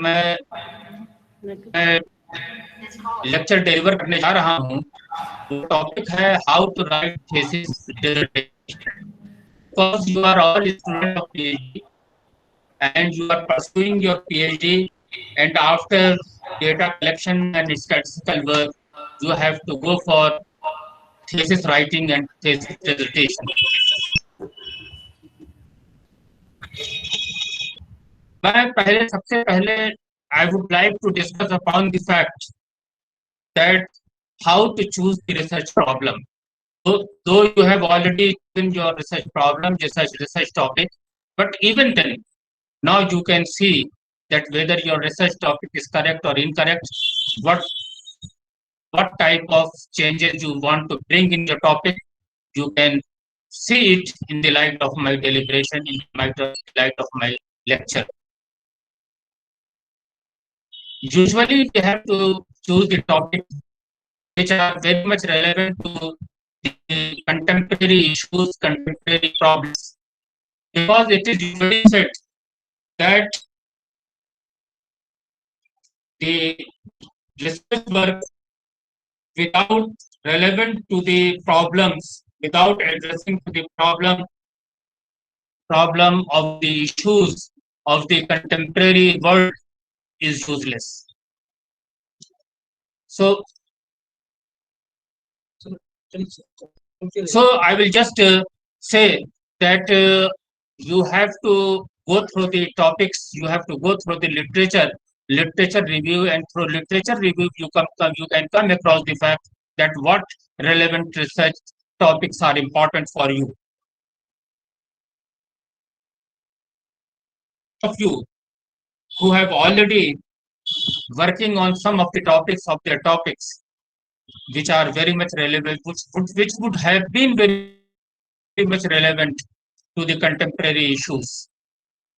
मैं lecture deliver करने जा रहा हूँ। वो टॉपिक है how to write thesis dissertation. Because you are all student of PhD and you are pursuing your PhD, and after data collection and statistical work, you have to go for thesis writing and thesis presentation. सबसे पहले I would like to discuss upon the fact that how to choose the research problem. Though you have already chosen your research problem, research topic, but even then, now you can see that whether your research topic is correct or incorrect, what what type of changes you want to bring in your topic. You can see it in the light of my deliberation, in the light of my lecture. Usually, we have to choose the topics which are very much relevant to the contemporary issues, contemporary problems, because it is usually said that the research work without relevant to the problems, without addressing to the problem of the issues of the contemporary world is useless. So I will just say that you have to go through the topics, you have to go through the literature review, and through literature review you can come across the fact that what relevant research topics are important for you. Of you who have already working on some of the topics of their topics which are very much relevant, which would have been very much relevant to the contemporary issues.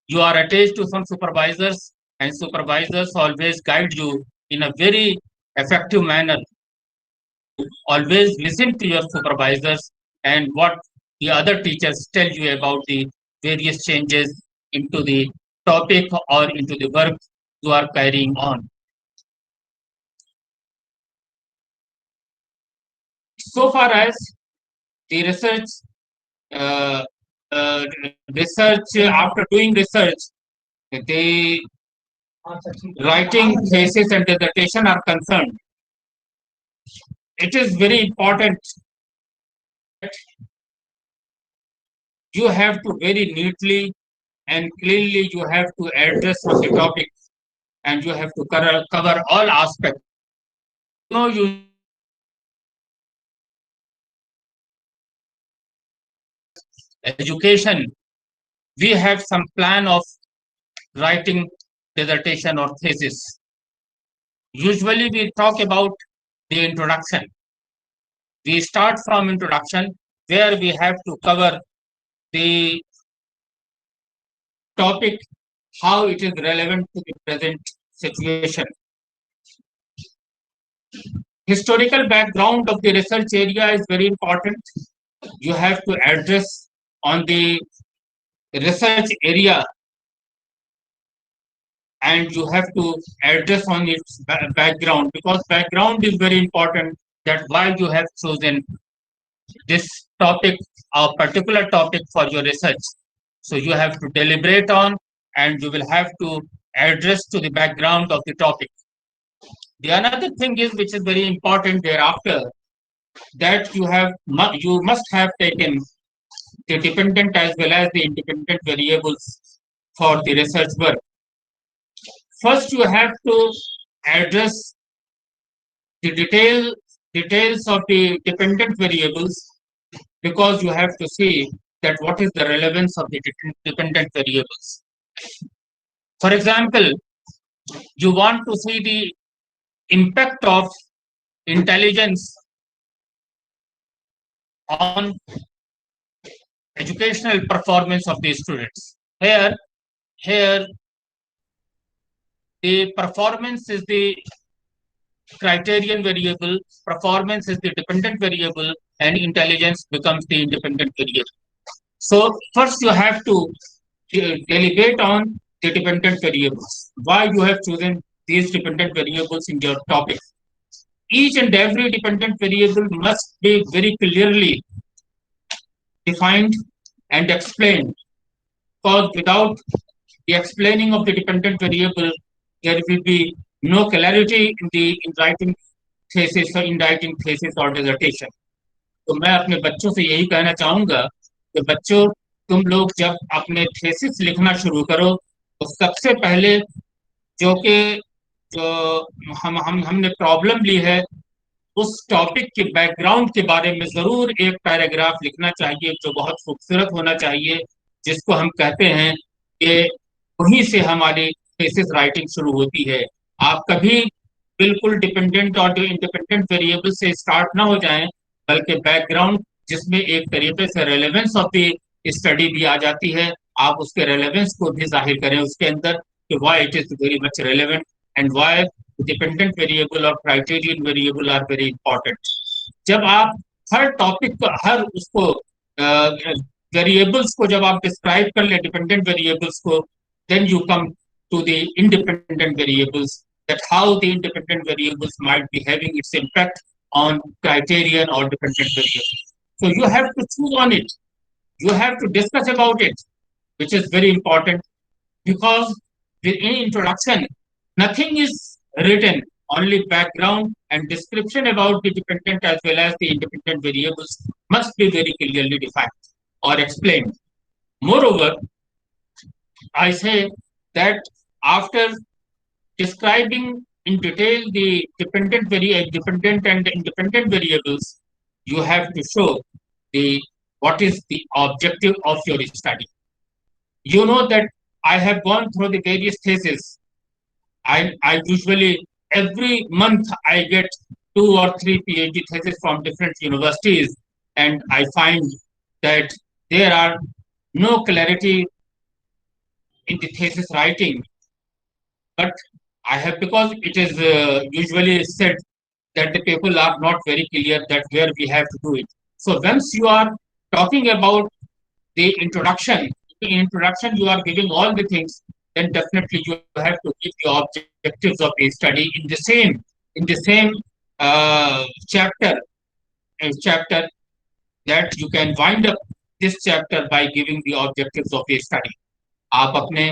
You are attached to some supervisors, and supervisors always guide you in a very effective manner. Always listen to your supervisors and what the other teachers tell you about the various changes into the topic or into the work you are carrying on. So far as the uh, research, after doing research, the writing thesis and dissertation are concerned, it is very important that you have to very neatly and clearly you have to address the topic, and you have to cover all aspects. You education, we have some plan of writing dissertation or thesis. Usually we talk about the introduction. We start from introduction where we have to cover the topic, how it is relevant to the present situation. Historical background of the research area is very important. You have to address on the research area, and you have to address on its background, because background is very important, that why you have chosen this topic, a particular topic for your research. So you have to deliberate on, and you will have to address to the background of the topic. The another thing is, which is very important thereafter, that you must have taken the dependent as well as the independent variables for the research work. First, you have to address the details of the dependent variables, because you have to see that what is the relevance of the dependent variables. For example, you want to see the impact of intelligence on educational performance of the students. Here, the performance is the criterion variable, performance is the dependent variable, and intelligence becomes the independent variable. So first you have to deliberate on the dependent variables. Why you have chosen these dependent variables in your topic? Each and every dependent variable must be very clearly defined and explained. Because without the explaining of the dependent variable, there will be no clarity in writing thesis or in writing thesis or dissertation. तो मैं अपने बच्चों से यही कहना चाहूंगा कि बच्चों, तुम लोग जब अपने थेसिस लिखना शुरू करो तो सबसे पहले जो कि जो हमने प्रॉब्लम ली है उस टॉपिक के बैकग्राउंड के बारे में जरूर एक पैराग्राफ लिखना चाहिए जो बहुत खूबसूरत होना चाहिए, जिसको हम कहते हैं कि वहीं से हमारी थीसिस राइटिंग शुरू होती है। आप कभी बिल्कुल डिपेंडेंट और इंडिपेंडेंट वेरिएबल से स्टार्ट ना हो जाएं, बल्कि बैकग्राउंड जिसमें एक तरीके से रेलेवेंस ऑफ द स्टडी भी आ जाती है, आप उसके रेलेवेंस को भी जाहिर करें उसके अंदर कि why it is very much relevant and why dependent variable और criterion variable are very important. जब आप हर टॉपिक को हर उसको वेरिएबल्स को जब आप डिस्क्राइब कर ले डिपेंडेंट वेरिएबल्स को, then you come to the independent variables, that how the independent variables might be having its impact on criterion or dependent variables. So you have to choose on it. You have to discuss about it, which is very important because in introduction, nothing is written, only background and description about the dependent as well as the independent variables must be very clearly defined or explained. Moreover, I say that after describing in detail the dependent and independent variables, you have to show the what is the objective of your study. You know that I have gone through the various theses. I usually every month I get 2 or 3 PhD theses from different universities, and I find that there are no clarity in the thesis writing. But I have, because it is usually said that the people are not very clear that where we have to do it. So once you are talking about the introduction, in introduction you are giving all the things, then definitely you have to give the objectives of the study in the same chapter chapter, that you can wind up this chapter by giving the objectives of the study. आप अपने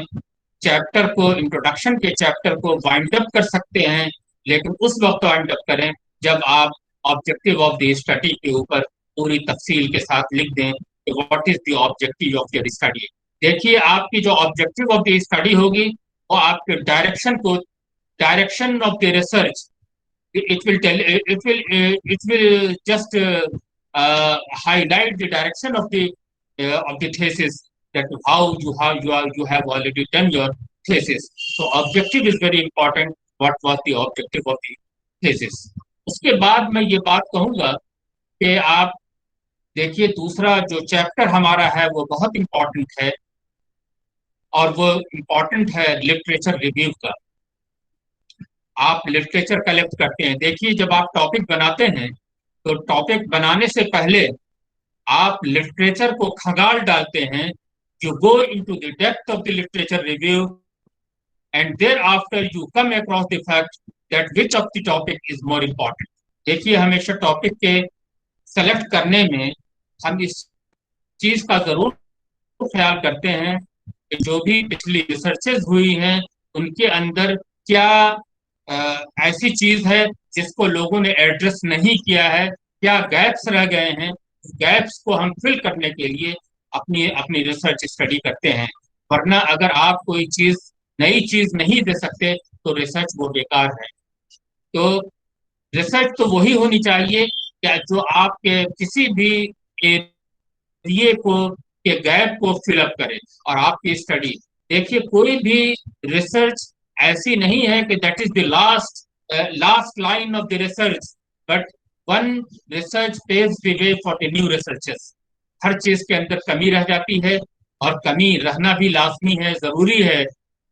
chapter को, introduction के chapter को wind up कर सकते हैं, लेकिन उस वक्त वाइंड अप करें जब आप ऑब्जेक्टिव ऑफ द स्टडी के ऊपर पूरी तफसील के साथ लिख दें कि what is the objective of your study. देखिए, आपकी जो ऑब्जेक्टिव ऑफ द स्टडी होगी वो आपके direction of the research, it will just highlight the direction of the thesis, that how you have already done your thesis. So objective is very important. What was the objective of the thesis? उसके बाद मैं ये बात कहूंगा कि आप देखिए, दूसरा जो चैप्टर हमारा है वो बहुत इंपॉर्टेंट है, और वो इंपॉर्टेंट है लिटरेचर रिव्यू का। आप लिटरेचर कलेक्ट करते हैं। देखिए, जब आप टॉपिक बनाते हैं तो टॉपिक बनाने से पहले आप लिटरेचर को खंगाल डालते हैं। You go into the depth of the literature review, and thereafter you come across the fact that which of the topic is more important. देखिए, हमेशा टॉपिक के सेलेक्ट करने में हम इस चीज का जरूर ख्याल करते हैं कि जो भी पिछली रिसर्चेस हुई हैं उनके अंदर क्या ऐसी चीज है जिसको लोगों ने एड्रेस नहीं किया है, क्या गैप्स रह गए हैं। गैप्स को हम फिल करने के लिए अपनी अपनी रिसर्च स्टडी करते हैं। वरना अगर आप कोई चीज नई चीज नहीं दे सकते तो रिसर्च वो बेकार है। तो रिसर्च तो वही होनी चाहिए क्या जो आपके किसी भी एरिए को के गैप को फिलअप करे। और आपकी स्टडी, देखिए, कोई भी रिसर्च ऐसी नहीं है कि that is the last line of the research, but one research paves the way for the new researches. हर चीज के अंदर कमी रह जाती है, और कमी रहना भी लाजमी है, जरूरी है।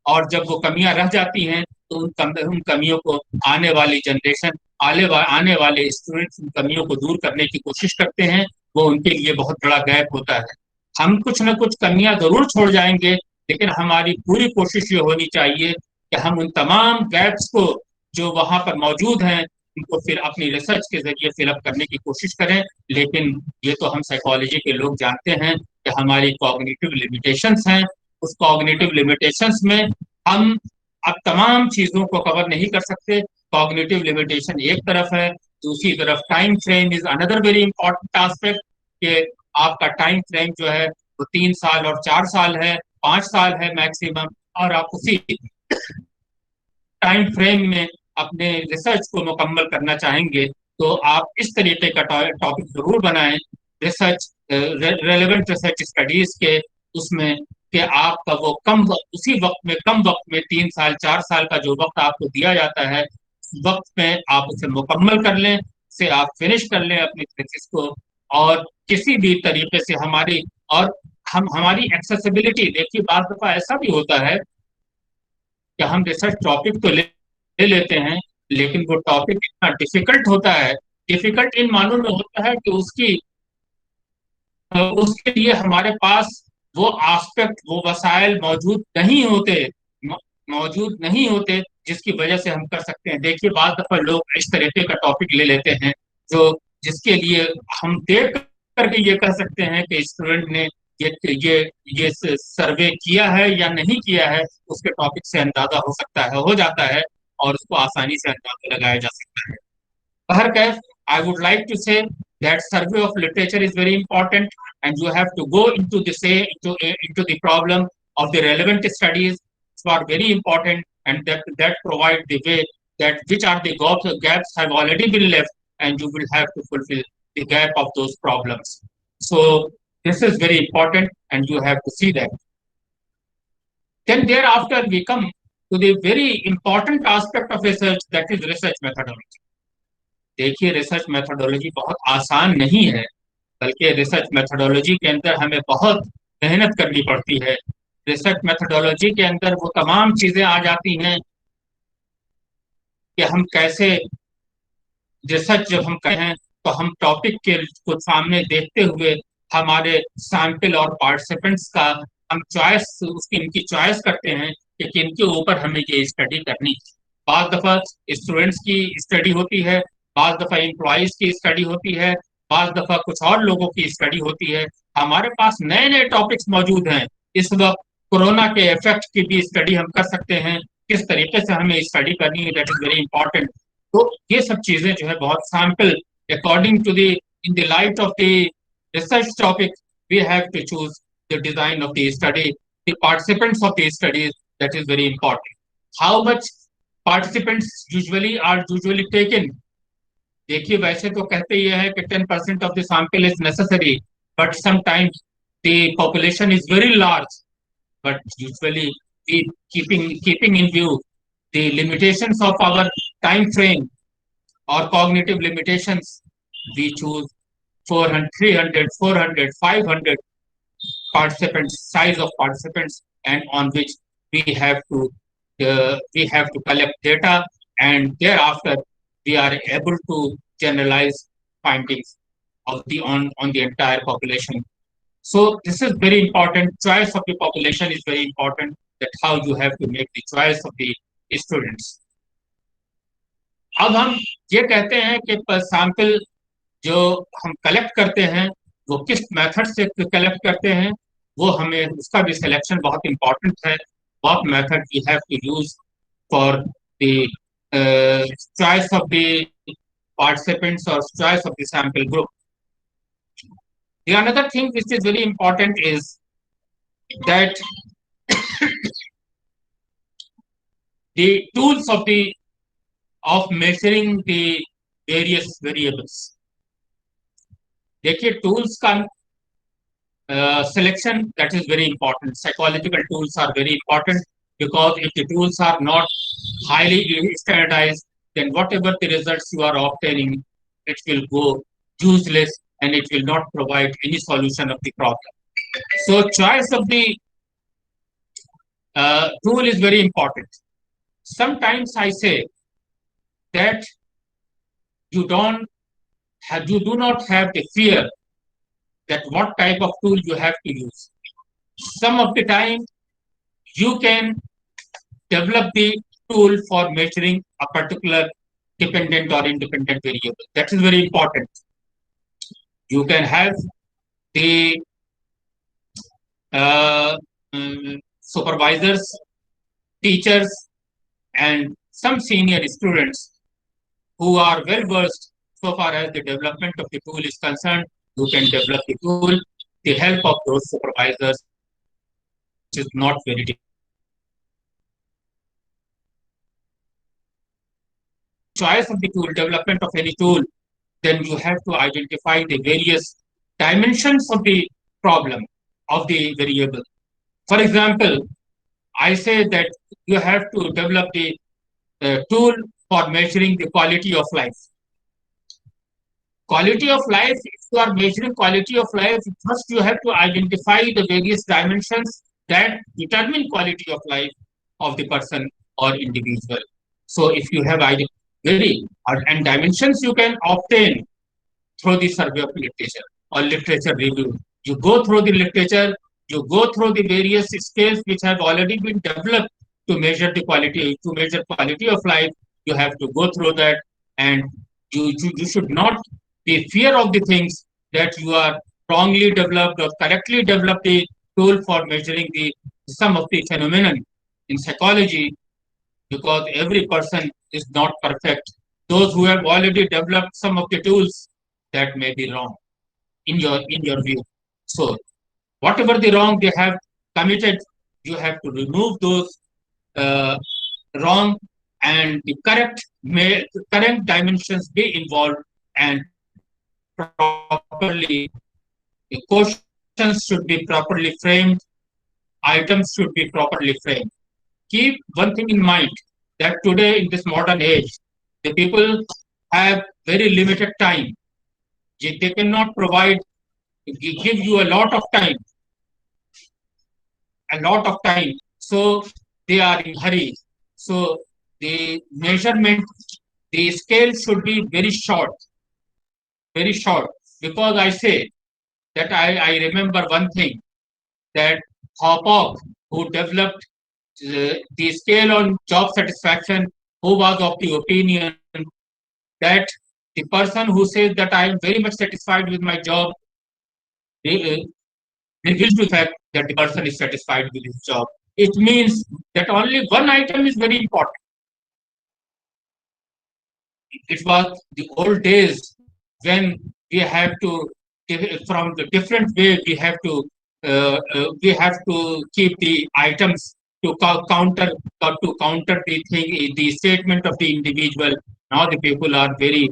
और जब वो कमियां रह जाती हैं तो उन कमियों को आने वाली जनरेशन, आने वाले स्टूडेंट्स उन कमियों को दूर करने की कोशिश करते हैं। वो उनके लिए बहुत बड़ा गैप होता है। हम कुछ ना कुछ कमियां जरूर छोड़ जाएंगे, लेकिन हमारी पूरी कोशिश ये होनी चाहिए कि हम उन तमाम गैप्स को जो वहां पर मौजूद हैं उनको फिर अपनी रिसर्च के जरिए फिलअप करने की कोशिश करें। लेकिन ये तो हम साइकोलॉजी के लोग जानते हैं कि हमारी कॉग्निटिव लिमिटेशंस हैं। उस कॉग्निटिव लिमिटेशंस में हम अब तमाम चीजों को कवर नहीं कर सकते। कॉग्निटिव लिमिटेशन एक तरफ है, दूसरी तरफ time frame is another very important aspect, कि आपका टाइम फ्रेम जो है वो 3 साल और 4 साल है, 5 साल है मैक्सिमम, और आप उसी टाइम फ्रेम में अपने रिसर्च को मुकम्मल करना चाहेंगे तो आप इस तरीके का टॉपिक जरूर बनाएं, रिसर्च रेलेवेंट रिसर्च स्टडीज के उसमें, कि आपका वो उसी वक्त में, कम वक्त में, 3 साल 4 साल का जो वक्त आपको दिया जाता है उस वक्त में आप उसे मुकम्मल कर लें, उसे आप फिनिश कर लें अपनी थीसिस को। और किसी भी तरीके से और हम हमारी एक्सेसिबिलिटी, देखिए बात दफा ऐसा भी होता है कि हम रिसर्च टॉपिक तो ले लेते हैं, लेकिन वो टॉपिक इतना डिफिकल्ट होता है। डिफिकल्ट इन मानों में होता है कि उसके लिए हमारे पास वो आस्पेक्ट, वो वसाइल म- मौजूद नहीं होते जिसकी वजह से हम कर सकते हैं। देखिए बाद दफा लोग इस तरीके का टॉपिक ले लेते हैं जो जिसके लिए हम देख करके ये कह सकते हैं कि स्टूडेंट ने ये ये ये सर्वे किया है या नहीं किया है, उसके टॉपिक से अंदाजा हो जाता है, और उसको आसानी से अंदाजा लगाया जा सकता है। Perhaps I would like to say that survey of literature is very important, and you have to go into into the problem of the relevant studies. Are very important, and that provide the way that which are the gaps have already been left, and you will have to fulfill the gap of those problems. So this is very important, and you have to see that. Then thereafter we come to the very important aspect of research, that is research methodology. देखिए research methodology बहुत आसान नहीं है, बल्कि research methodology के अंदर हमें बहुत मेहनत करनी पड़ती है। रिसर्च मेथोडोलॉजी के अंदर वो तमाम चीजें आ जाती हैं कि हम कैसे रिसर्च जब हम करें हैं तो हम टॉपिक के को सामने देखते हुए हमारे सैंपल और पार्टिसिपेंट्स का हम चॉइस उसकी इनकी चॉइस करते हैं कि किनके ऊपर हमें ये स्टडी करनी है। बाद दफा स्टूडेंट्स की स्टडी होती है, बाद दफा एम्प्लॉयज की स्टडी होती है, बाद दफा कुछ और लोगों की स्टडी होती है। हमारे पास नए नए टॉपिक्स मौजूद हैं इस वक्त। कोरोना के इफेक्ट की भी स्टडी हम कर सकते हैं, किस तरीके से हमें स्टडी करनी है, दैट इज वेरी इंपॉर्टेंट। तो ये सब चीजें जो है बहुत sample according to the in the light of the research topic we have to choose the design of the study, the participants of the studies, that is very important. How much participants usually taken. देखिए वैसे तो कहते ये है कि 10% of the sample is necessary, but sometimes the population is very large, but usually we keeping in view the limitations of our time frame or cognitive limitations, we choose 400, 300, 400, 500 participants, size of participants, and on which we have to collect data, and thereafter we are able to generalize findings on the entire population. So this is very important. Choice of the population is very important. That how you have to make the choice of the students. अब हम ये कहते हैं कि sample जो हम collect करते हैं वो किस मेथड से कलेक्ट करते हैं, वो हमें उसका भी सिलेक्शन बहुत इंपॉर्टेंट है। What method we have to use for the choice of the participants or choice of the sample group. The another thing which is very important is that the tools of measuring the various variables. देखिए tools का selection, that is very important. Psychological tools are very important because if the tools are not highly standardized, then whatever the results you are obtaining, it will go useless and it will not provide any solution of the problem. So choice of the tool is very important. Sometimes I say that you do not have the fear that what type of tool you have to use. Some of the time you can develop the tool for measuring a particular dependent or independent variable. That is very important. You can have the uh, supervisors, teachers, and some senior students who are well versed so far as the development of the tool is concerned. You can develop the tool with the help of those supervisors, which is not very difficult. Choice of the tool, development of any tool, then you have to identify the various dimensions of the problem of the variable. For example, I say that you have to develop the tool for measuring the quality of life. Quality of life, if you are measuring quality of life, first you have to identify the various dimensions that determine quality of life of the person or individual. So if you have very and dimensions you can obtain through the survey of literature or literature review. You go through the literature, you go through the various scales which have already been developed to measure quality of life. You have to go through that, and you should not be fear of the things that you are wrongly developed or correctly developed a tool for measuring the some of the phenomenon in psychology, because every person is not perfect. Those who have already developed some of the tools, that may be wrong in your view. So whatever the wrong they have committed, you have to remove those uh, wrong, and the correct dimensions be involved, and properly the questions should be properly framed, items should be properly framed. Keep one thing in mind, that today in this modern age, the people have very limited time. They cannot provide give you a lot of time. So they are in hurry. So the measurement, the scale should be very short. Because I say that I remember one thing, that Hauppauge, who developed the scale on job satisfaction, who was of the opinion that the person who says that I am very much satisfied with my job uh, reveals to the fact that the person is satisfied with his job. It means that only one item is very important. It was the old days when we have to, from the different way, we have to keep the items to counter the statement of the individual. Now the people are very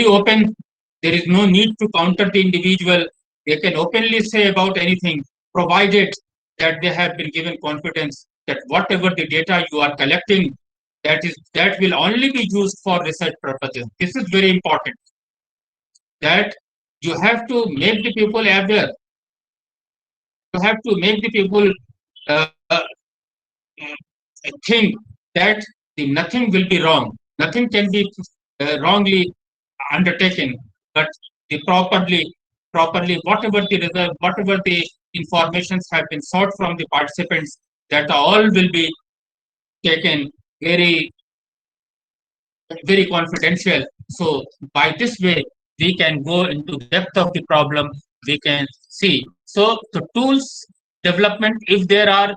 open. There is no need to counter the individual. They can openly say about anything, provided that they have been given confidence that whatever the data you are collecting, that will only be used for research purposes. This is very important. That you have to make the people aware. You have to make the people uh, think that the nothing will be wrong. Nothing can be wrongly undertaken, but the properly whatever the informations have been sought from the participants, that all will be taken very confidential. So by this way, we can go into depth of the problem. We can see. So the tools development, if there are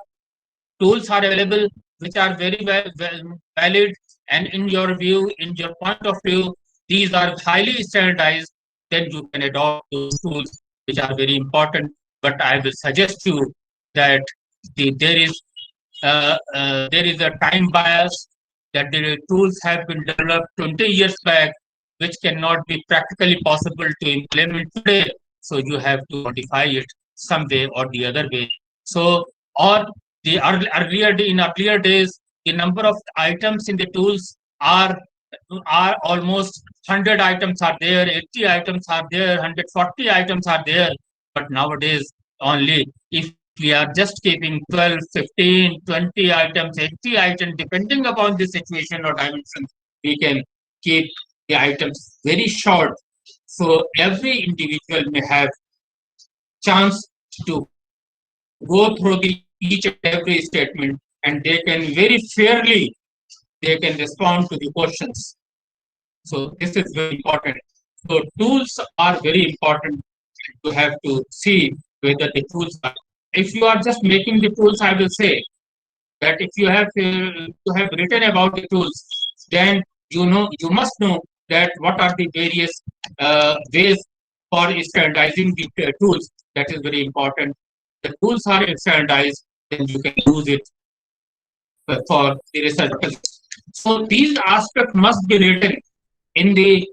tools are available which are valid, and in your view, in your point of view, these are highly standardized, then you can adopt those tools which are very important. But I will suggest you that there is a time bias, that the tools have been developed 20 years back, which cannot be practically possible to implement today. So you have to modify it some way or the other way. So, or in earlier days, the number of items in the tools are almost 100 items are there, 80 items are there, 140 items are there. But nowadays, only if we are just keeping 12, 15, 20 items, 80 items, depending upon the situation or dimensions, we can keep the items very short. So every individual may have chance to go through the each and every statement, and they can very fairly they can respond to the questions. So this is very important. So tools are very important. You have to see whether the tools are. If you are just making the tools, I will say that if you have written about the tools, then you must know that what are the various ways for standardizing the tools. That is very important. The tools are standardized, then you can use it for the research purposes. So these aspects must be written in the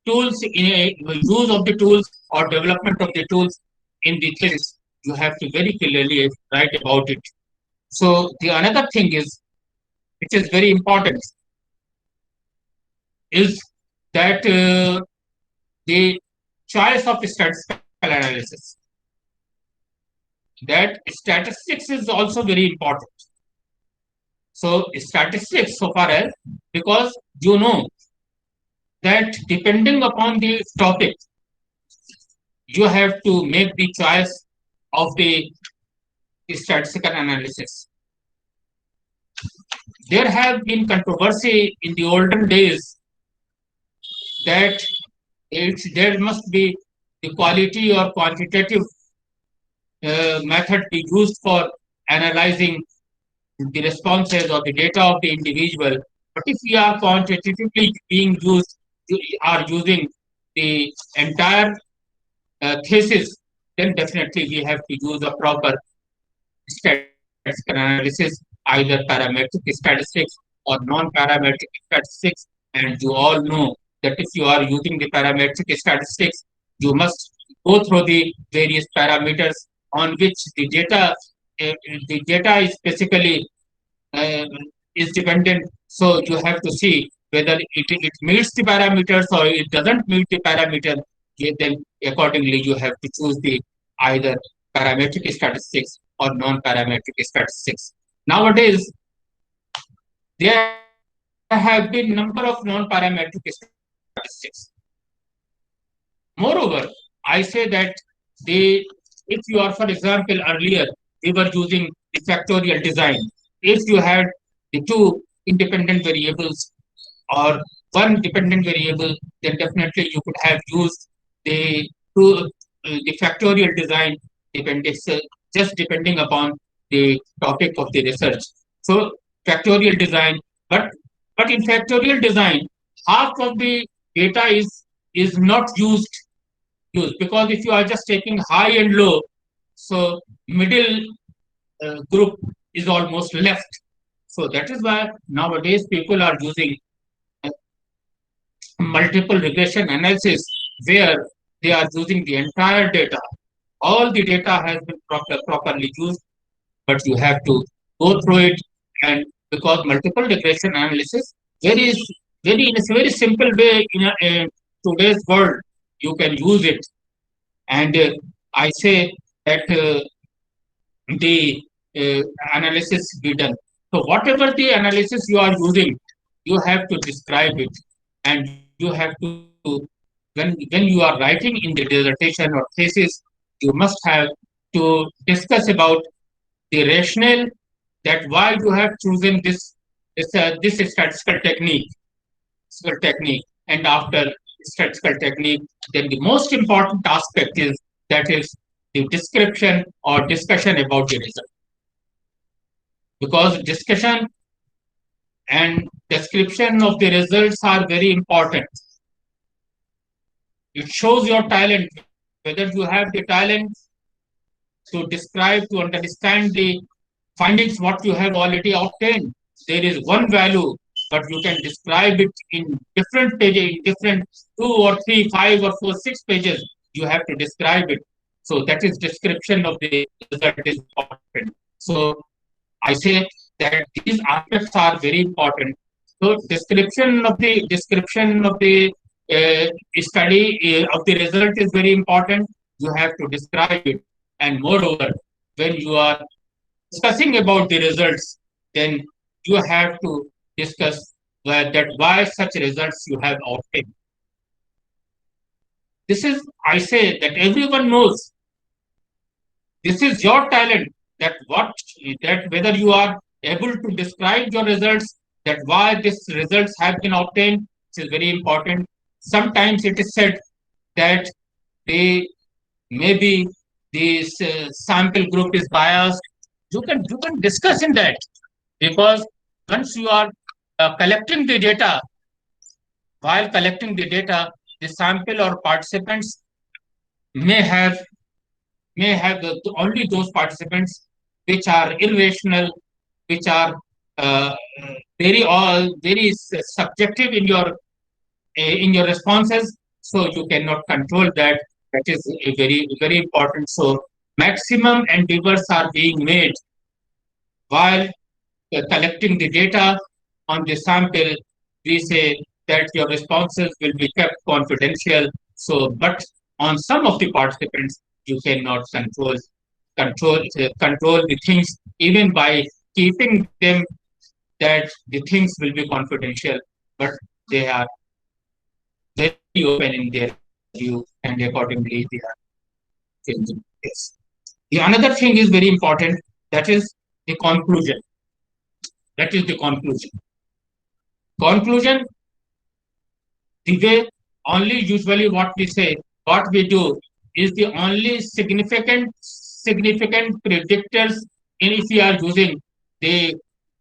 tools, in a use of the tools or development of the tools in the thesis. You have to very clearly write about it. So the another thing is, which is very important, is that the choice of statistical analysis. That statistics is also very important. So statistics, so far as, because you know that depending upon the topic, you have to make the choice of the statistical analysis. There have been controversy in the olden days that there must be the quality or quantitative method be used for analyzing the responses or the data of the individual. But if we are quantitatively being used, are using the entire thesis, then definitely we have to use a proper statistical analysis, either parametric statistics or non-parametric statistics. And you all know that if you are using the parametric statistics, you must go through the various parameters on which the data is basically uh, is dependent. So you have to see whether it meets the parameters or it doesn't meet the parameter. Then accordingly you have to choose the either parametric statistics or non-parametric statistics. Nowadays, there have been number of non-parametric statistics. Moreover, I say that the if you are, for example, earlier we were using the factorial design. If you had the two independent variables or one dependent variable, then definitely you could have used the two the factorial design depending just depending upon the topic of the research. So factorial design, but in factorial design, half of the data is not used because if you are just taking high and low, so middle group is almost left. So that is why nowadays people are using uh, multiple regression analysis where they are using the entire data. All the data has been properly used, but you have to go through it. And because multiple regression analysis, very very in a very simple way in today's world, you can use it. And I say that the analysis be done. So whatever the analysis you are using, you have to describe it, and you have to when you are writing in the dissertation or thesis, you must have to discuss about the rationale that why you have chosen this statistical technique, and after statistical technique, then the most important aspect is that is the description or discussion about the result, because discussion and description of the results are very important. It shows your talent, whether you have the talent to describe, to understand the findings what you have already obtained. There is one value, but you can describe it in different pages, in different two or three, five or four, 6 pages. You have to describe it. So that is description of the result is important. So I say that these aspects are very important. So description of the study of the result is very important. You have to describe it, and moreover, when you are discussing about the results, then you have to discuss that why such results you have obtained. This is, I say that everyone knows this is your talent. that whether you are able to describe your results, that why these results have been obtained. This is very important. Sometimes it is said that they maybe this sample group is biased. You can discuss in that, because once you are collecting the data, while collecting the data, the sample or participants may have only those participants which are irrational, which are uh, very subjective in your responses. So you cannot control that. That is a very important. So maximum endeavors are being made while collecting the data on the sample. We say that your responses will be kept confidential. So, but on some of the participants, you cannot control the things, even by keeping them that the things will be confidential, but they are very open in their view, and accordingly they are changing. Yes. The another thing is very important. That is the conclusion. That is the conclusion. Conclusion, the way only usually what we do is the only significant predictors in if we are using the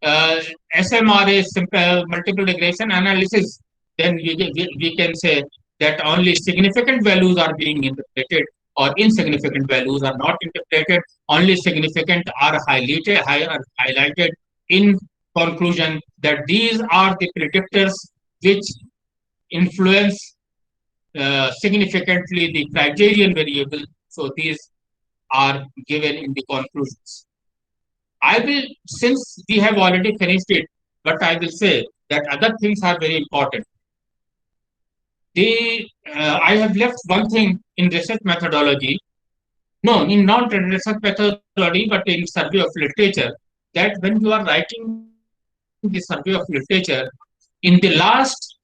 SMRA, simple multiple regression analysis, then we can say that only significant values are being interpreted, or insignificant values are not interpreted. Only significant are highlighted in conclusion, that these are the predictors which influence significantly the criterion variable. So these are given in the conclusions. I will, since we have already finished it, but I will say that other things are very important. I have left one thing in research methodology. No, in not research methodology, but in survey of literature, that when you are writing the survey of literature, in the last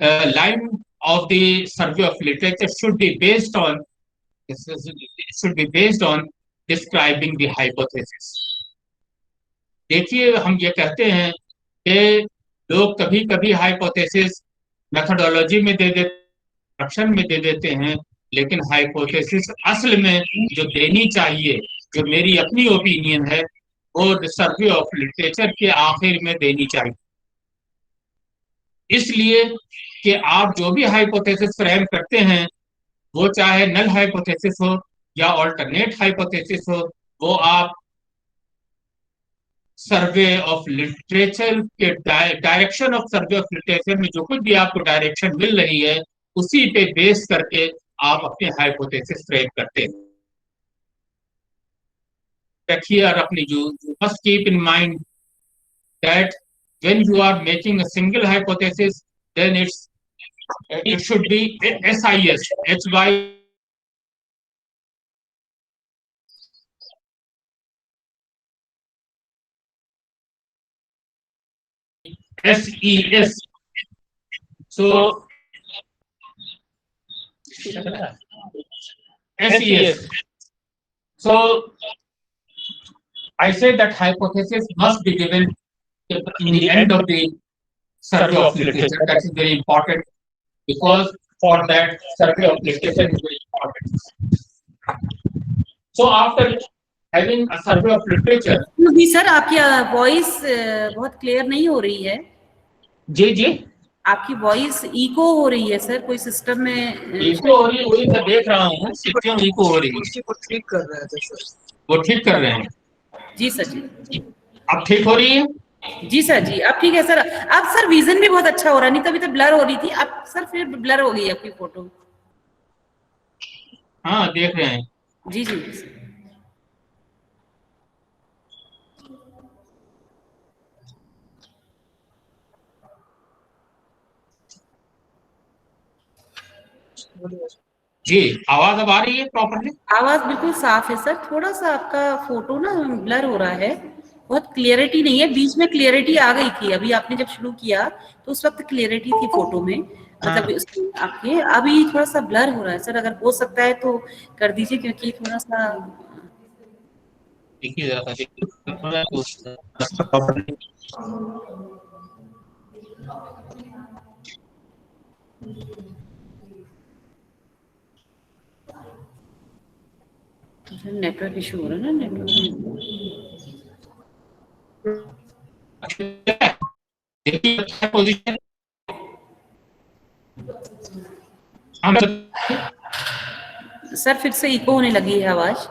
line of the survey of literature should be based on describing the hypothesis. देखिए, हम ये कहते हैं कि लोग कभी कभी hypothesis methodology में दे देते, ऑप्शन में दे देते हैं, लेकिन हाइपोथेसिस असल में जो देनी चाहिए, जो मेरी अपनी ओपिनियन है, वो सर्वे ऑफ लिटरेचर के आखिर में देनी चाहिए। इसलिए कि आप जो भी हाइपोथेसिस फ्रेम करते हैं, वो चाहे नल हाइपोथेसिस हो या ऑल्टरनेट हाइपोथेसिस हो, वो आप सर्वे ऑफ लिटरेचर के direction of survey of literature में जो कुछ भी आपको डायरेक्शन मिल रही है, उसी पे बेस करके आप अपने हाइपोथेसिस फ्रेम करते हैं। रखिए और अपनी you must keep in mind that when you are making a single hypothesis, then it should be SIS, HY. SES. So SES. So I say that hypothesis must be given in the end of the survey of literature. That is very important, because for that survey of literature is very important. So after having a survey of literature, जी sir, आपकी voice बहुत clear नहीं हो रही है। जी जी, आपकी voice eco हो रही है सर, कोई सिस्टम में इको हो रही है, वही मैं देख रहा हूँ क्यों इको हो रही है। उसी को ठीक कर रहे हैं सर, वो ठीक कर रहे हैं। जी सर जी, अब ठीक हो रही है? जी सर जी, अब ठीक है सर। अब सर विजन भी बहुत अच्छा हो रहा है, नहीं तो अभी तो ब्लर हो रही थी, अब सर फिर ब्लर हो गई आपकी फोटो। हाँ, देख रहे हैं। जी जी जी, आवाज अब आ रही है प्रॉपरली? आवाज बिल्कुल साफ है सर, थोड़ा सा आपका फोटो ना ब्लर हो रहा है, बहुत क्लियरिटी नहीं है। बीच में क्लियरिटी आ गई थी, अभी आपने जब शुरू किया तो उस वक्त क्लियरिटी थी फोटो में, मतलब आपके अभी थोड़ा सा ब्लर हो रहा है सर। अगर हो सकता है तो कर दीजिए, क्योंकि थोड़ा सा देखिए जरा सा, देखिए नेटवर्क इशू हो रहा है ना, नेटवर्क। देखिए पोजीशन हम सर फिर से इको होने लगी है आवाज।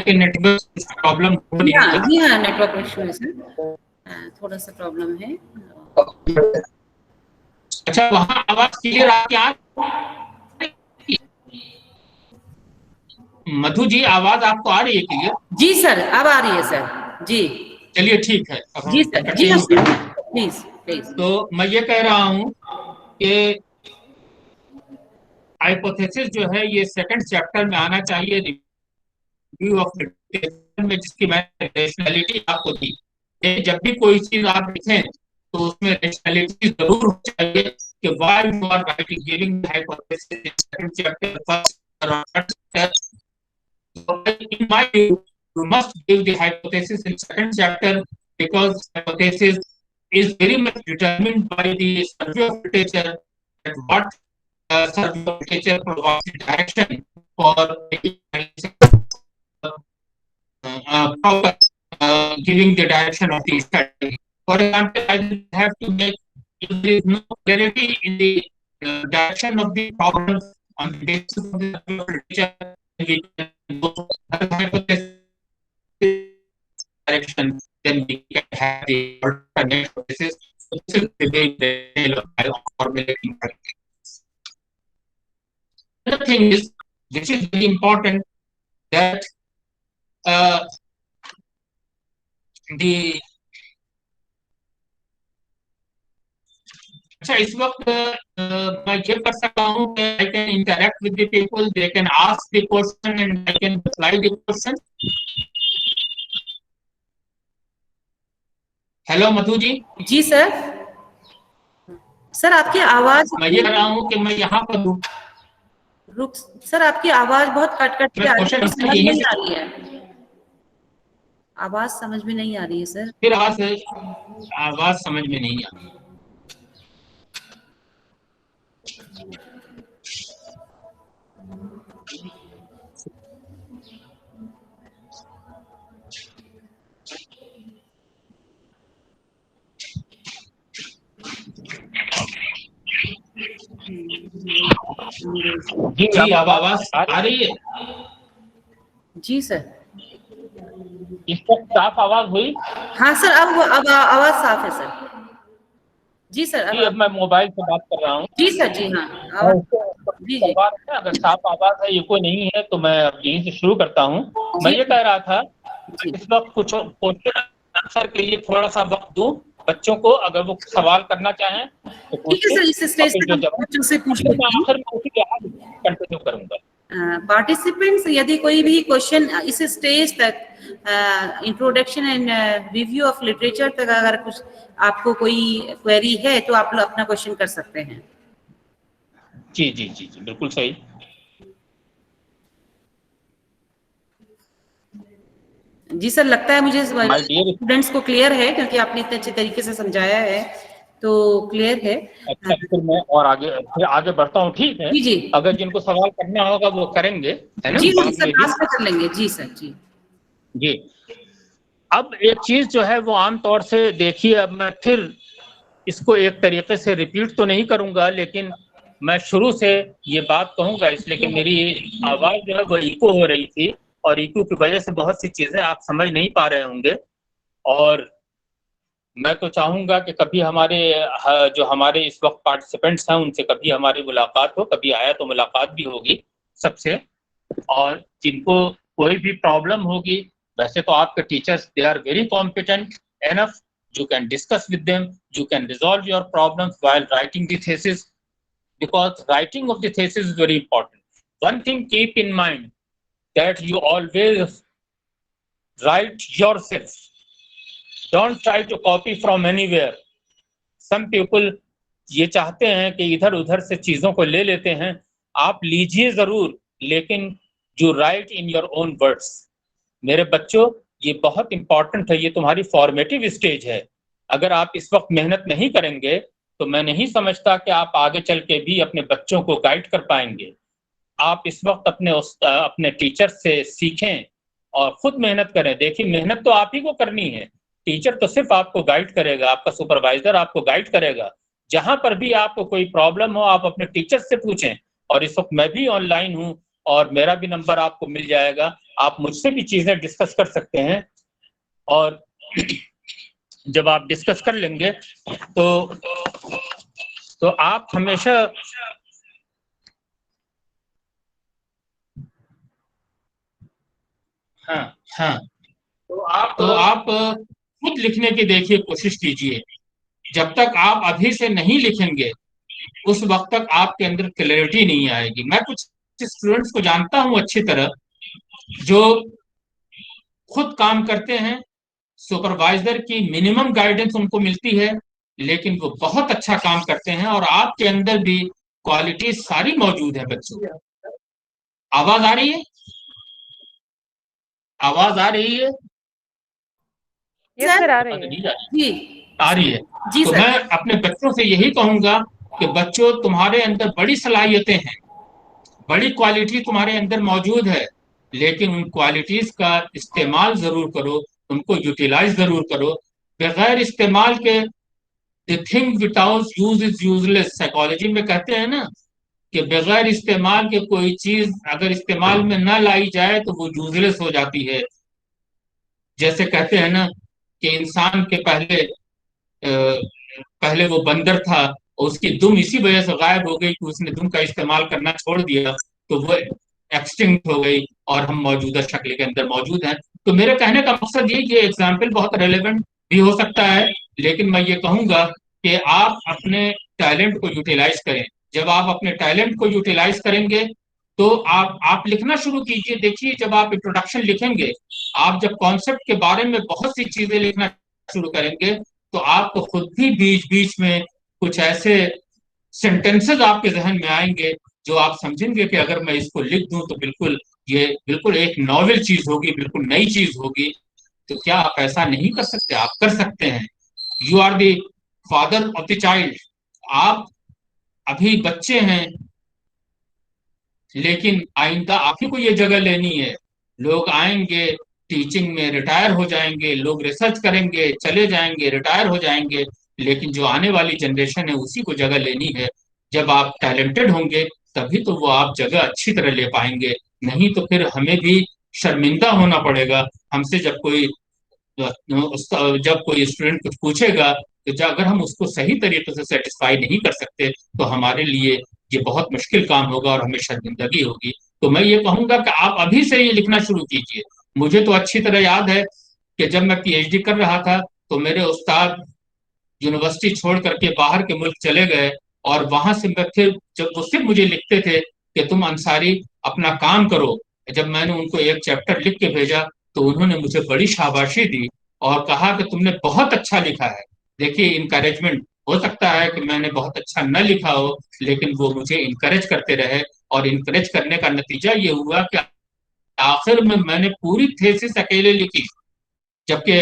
कि नेटवर्क प्रॉब्लम हो रही है। जी हाँ, नेटवर्क इशू है सर, थोड़ा सा प्रॉब्लम है। अच्छा, वहाँ आवाज क्लियर आके आ मधु जी, आवाज आपको आ रही है क्लियर? जी सर, अब आ रही है सर जी। चलिए ठीक है, अब जी हम सर, जी कंटिन्यू करते हैं। Please please. तो मैं ये कह रहा हूँ कि हाइपोथेसिस जो है ये सेकंड चैप्टर में आना चाहिए, रिव्यू ऑफ में, जिसकी मैंने रेशनैलिटी आपको दी। जब भी कोई चीज आप लिखें तो उसमें रेशनैलिटी जरूर हो चाहिए कि why you are writing giving hypothesis in second chapter, first chapter. In my view, you must give the hypothesis in second chapter, because hypothesis is very much determined by the survey of literature, and what survey of literature provides the direction for proper giving the direction of the study. For example, I will have to make, if there is no clarity in the direction of the problems on the basis of the survey of literature, we can go for hypothesis direction, then we can have the alternate hypothesis. So this is the way the of formulating hypothesis. Another thing is, which is very important, that uh, the अच्छा, इस वक्त मैं ये कर सकता हूँ कि I can interact with the people, they can ask the question and I can reply the question. Hello Madhu ji. जी सर, सर आपकी आवाज, मैं ये कह रहा हूँ कि मैं यहाँ पर रुक सर, आपकी आवाज बहुत कट कट के आ रही है, समझ नहीं आ रही है, आवाज समझ में नहीं आ रही है सर। फिर आवाज समझ में नहीं आ रही। जी, अब आवाज आ रही है? जी सर, इस वक्त साफ आवाज हुई? हाँ सर, अब आवाज साफ है सर। जी सर, अब मैं मोबाइल से बात कर रहा हूँ। जी सर, जी हाँ, जी जी। अगर साफ आवाज है, इको नहीं है, तो मैं अब यहीं से शुरू करता हूँ। मैं ये कह रहा था, इस वक्त कुछ क्वेश्चन आंसर के लिए थोड़ा सा वक्त दूं बच्चों को, अगर वो सवाल करना चाहें तो ठीक है सर, इस स्टेज पे बच्चों से पूछ लेते हैं, आखिर में उसी लिहाज कंटिन्यू करूंगा। पार्टिसिपेंट्स यदि कोई भी क्वेश्चन इस स्टेज तक introduction and review of literature तक अगर कुछ आपको कोई क्वेरी है तो आप लोग अपना क्वेश्चन कर सकते हैं। जी जी जी जी, बिल्कुल सही। जी सर, लगता है मुझे स्टूडेंट्स को क्लियर है, क्योंकि आपने इतने अच्छे तरीके से समझाया है, तो क्लियर है। अच्छा, फिर मैं और आगे बढ़ता हूँ, ठीक है? जी जी, अगर जिनको सवाल करना होगा वो करेंगे, है ना? जी सर, लास्ट में कर लेंगे। जी सर, जी जी। अब एक चीज जो है वो आमतौर से देखिए, अब मैं फिर इसको एक तरीके से रिपीट तो नहीं करूंगा, लेकिन मैं शुरू से ये बात कहूंगा, इसलिए कि मेरी आवाज जो है वो इको हो रही थी, और इको की वजह से बहुत सी चीजें आप समझ नहीं पा रहे होंगे। और मैं तो चाहूंगा कि कभी जो हमारे इस वक्त पार्टिसिपेंट्स हैं उनसे कभी हमारी मुलाकात हो, कभी आया तो मुलाकात भी होगी सबसे। और जिनको कोई भी प्रॉब्लम होगी, वैसे तो आपके teachers they are very competent enough, you can discuss with them, you can resolve your problems while writing the thesis, because writing of the thesis is very important. One thing keep in mind, that you always write yourself. Don't try to copy from anywhere. Some people ये चाहते हैं कि इधर उधर से चीजों को ले लेते हैं। आप लीजिए जरूर, लेकिन you right in your own words. मेरे बच्चों, ये बहुत इंपॉर्टेंट है, ये तुम्हारी फॉर्मेटिव स्टेज है। अगर आप इस वक्त मेहनत नहीं करेंगे तो मैं नहीं समझता कि आप आगे चल के भी अपने बच्चों को गाइड कर पाएंगे। आप इस वक्त अपने टीचर से सीखें और खुद मेहनत करें। देखिए, मेहनत तो आप ही को करनी है, टीचर तो सिर्फ आपको गाइड करेगा, आपका सुपरवाइजर आपको गाइड करेगा। जहां पर भी आपको कोई प्रॉब्लम हो आप अपने टीचर से पूछें। और इस वक्त मैं भी ऑनलाइन हूं और मेरा भी नंबर आपको मिल जाएगा, आप मुझसे भी चीजें डिस्कस कर सकते हैं। और जब आप डिस्कस कर लेंगे तो आप हमेशा हाँ हाँ, तो आप खुद लिखने की देखिए कोशिश कीजिए। जब तक आप अभी से नहीं लिखेंगे उस वक्त तक आपके अंदर क्लैरिटी नहीं आएगी। मैं कुछ स्टूडेंट्स को जानता हूं अच्छी तरह, जो खुद काम करते हैं, सुपरवाइजर की मिनिमम गाइडेंस उनको मिलती है, लेकिन वो बहुत अच्छा काम करते हैं और आपके अंदर भी क्वालिटी सारी मौजूद है बच्चों। आवाज आ रही है? आवाज आ रही है? यस सर सर, आ रही है। नहीं आ रही? जी आ रही है। जी तो सर। मैं अपने बच्चों से यही कहूंगा कि बच्चों, तुम्हारे अंदर बड़ी सलाहियतें हैं, बड़ी क्वालिटी तुम्हारे अंदर मौजूद है, लेकिन उन क्वालिटीज का इस्तेमाल जरूर करो, उनको यूटिलाइज जरूर करो। बगैर इस्तेमाल के the thing without use is useless, psychology में कहते हैं ना कि बगैर इस्तेमाल के कोई चीज अगर इस्तेमाल में ना लाई जाए तो वो यूजलेस हो जाती है। जैसे कहते हैं ना कि इंसान के पहले वो बंदर था और उसकी दुम इसी वजह से गायब हो गई कि उसने दुम का इस्तेमाल करना छोड़ दिया, तो वो एक्सटिंक्ट हो गई और हम मौजूदा शक्ल के अंदर मौजूद हैं। तो मेरे कहने का मकसद ये कि एग्जाम्पल बहुत रेलेवेंट भी हो सकता है, लेकिन मैं ये कहूंगा कि आप अपने टैलेंट को यूटिलाइज करें। जब आप अपने टैलेंट को यूटिलाइज करेंगे तो आप लिखना शुरू कीजिए। देखिए, जब आप इंट्रोडक्शन लिखेंगे, आप जब कॉन्सेप्ट के बारे में बहुत सी चीजें लिखना शुरू करेंगे, तो आपको खुद भी बीच बीच में कुछ ऐसे सेंटेंसेस आपके जहन में आएंगे जो आप समझेंगे कि अगर मैं इसको लिख दूं तो बिल्कुल ये बिल्कुल एक नॉवेल चीज होगी, बिल्कुल नई चीज होगी। तो क्या आप ऐसा नहीं कर सकते? आप कर सकते हैं। You are the father of the child. आप अभी बच्चे हैं, लेकिन आइंदा आप ही को ये जगह लेनी है। लोग आएंगे, टीचिंग में रिटायर हो जाएंगे, लोग रिसर्च करेंगे, चले जाएंगे, रिटायर हो जाएंगे, लेकिन जो आने वाली जनरेशन है उसी को जगह लेनी है। जब आप टैलेंटेड होंगे तभी तो वो आप जगह अच्छी तरह ले पाएंगे, नहीं तो फिर हमें भी शर्मिंदा होना पड़ेगा। हमसे जब कोई स्टूडेंट कुछ पूछेगा तो अगर हम उसको सही तरीके से सेटिस्फाई नहीं कर सकते तो हमारे लिए ये बहुत मुश्किल काम होगा और हमें शर्मिंदगी होगी। तो मैं ये कहूंगा कि आप अभी से ये लिखना शुरू कीजिए। मुझे तो अच्छी तरह याद है कि जब मैं पीएचडी कर रहा था तो मेरे उस्ताद यूनिवर्सिटी छोड़ करके बाहर के मुल्क चले गए, और वहां से मैं फिर जब वो सिर्फ मुझे लिखते थे कि तुम अंसारी अपना काम करो। जब मैंने उनको एक चैप्टर लिख के भेजा तो उन्होंने मुझे बड़ी शाबाशी दी और कहा कि तुमने बहुत अच्छा लिखा है। देखिए, इनकरेजमेंट, हो सकता है कि मैंने बहुत अच्छा न लिखा हो, लेकिन वो मुझे इनकरेज करते रहे, और इनकरेज करने का नतीजा ये हुआ कि आखिर में मैंने पूरी थेसिस अकेले लिखी। जबकि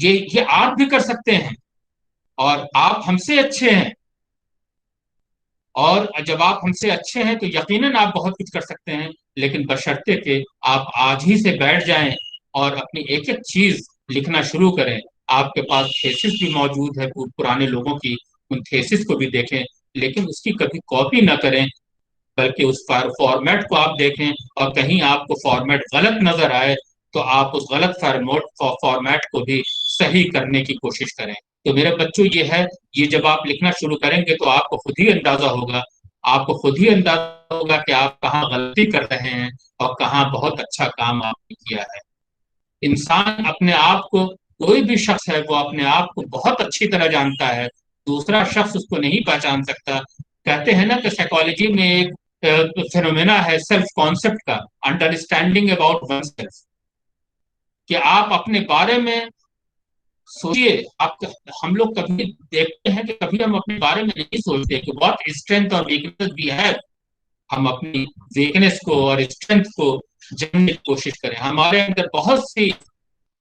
ये आप भी कर सकते हैं, और आप हमसे अच्छे हैं। और जब आप हमसे अच्छे हैं तो यकीनन आप बहुत कुछ कर सकते हैं, लेकिन बशर्ते कि आप आज ही से बैठ जाएं और अपनी एक एक चीज लिखना शुरू करें। आपके पास थेसिस भी मौजूद है पुराने लोगों की, उन थेसिस को भी देखें, लेकिन उसकी कभी कॉपी ना करें, बल्कि उस फॉर्मेट को आप देखें, और कहीं आपको फॉर्मेट गलत नजर आए तो आप उस गलत फॉर्मेट को भी सही करने की कोशिश करें। तो मेरे बच्चों, ये है, ये जब आप लिखना शुरू करेंगे तो आपको खुद ही अंदाजा होगा, आपको खुद ही अंदाजा होगा कि आप कहाँ गलती कर रहे हैं और कहाँ बहुत अच्छा काम आपने किया है। इंसान अपने आप को, कोई भी शख्स है वो अपने आप को बहुत अच्छी तरह जानता है, दूसरा शख्स उसको नहीं पहचान सकता। कहते हैं ना कि साइकोलॉजी में एक फिनोमेना है सेल्फ कॉन्सेप्ट का, अंडरस्टैंडिंग अबाउट वन सेल्फ, कि आप अपने बारे में सोचिए आप, हम लोग कभी देखते हैं कि कभी हम अपने बारे में नहीं सोचते कि व्हाट स्ट्रेंथ और वीकनेस वी हैव। हम अपनी वीकनेस को और स्ट्रेंथ को जानने की कोशिश करें। हमारे अंदर बहुत सी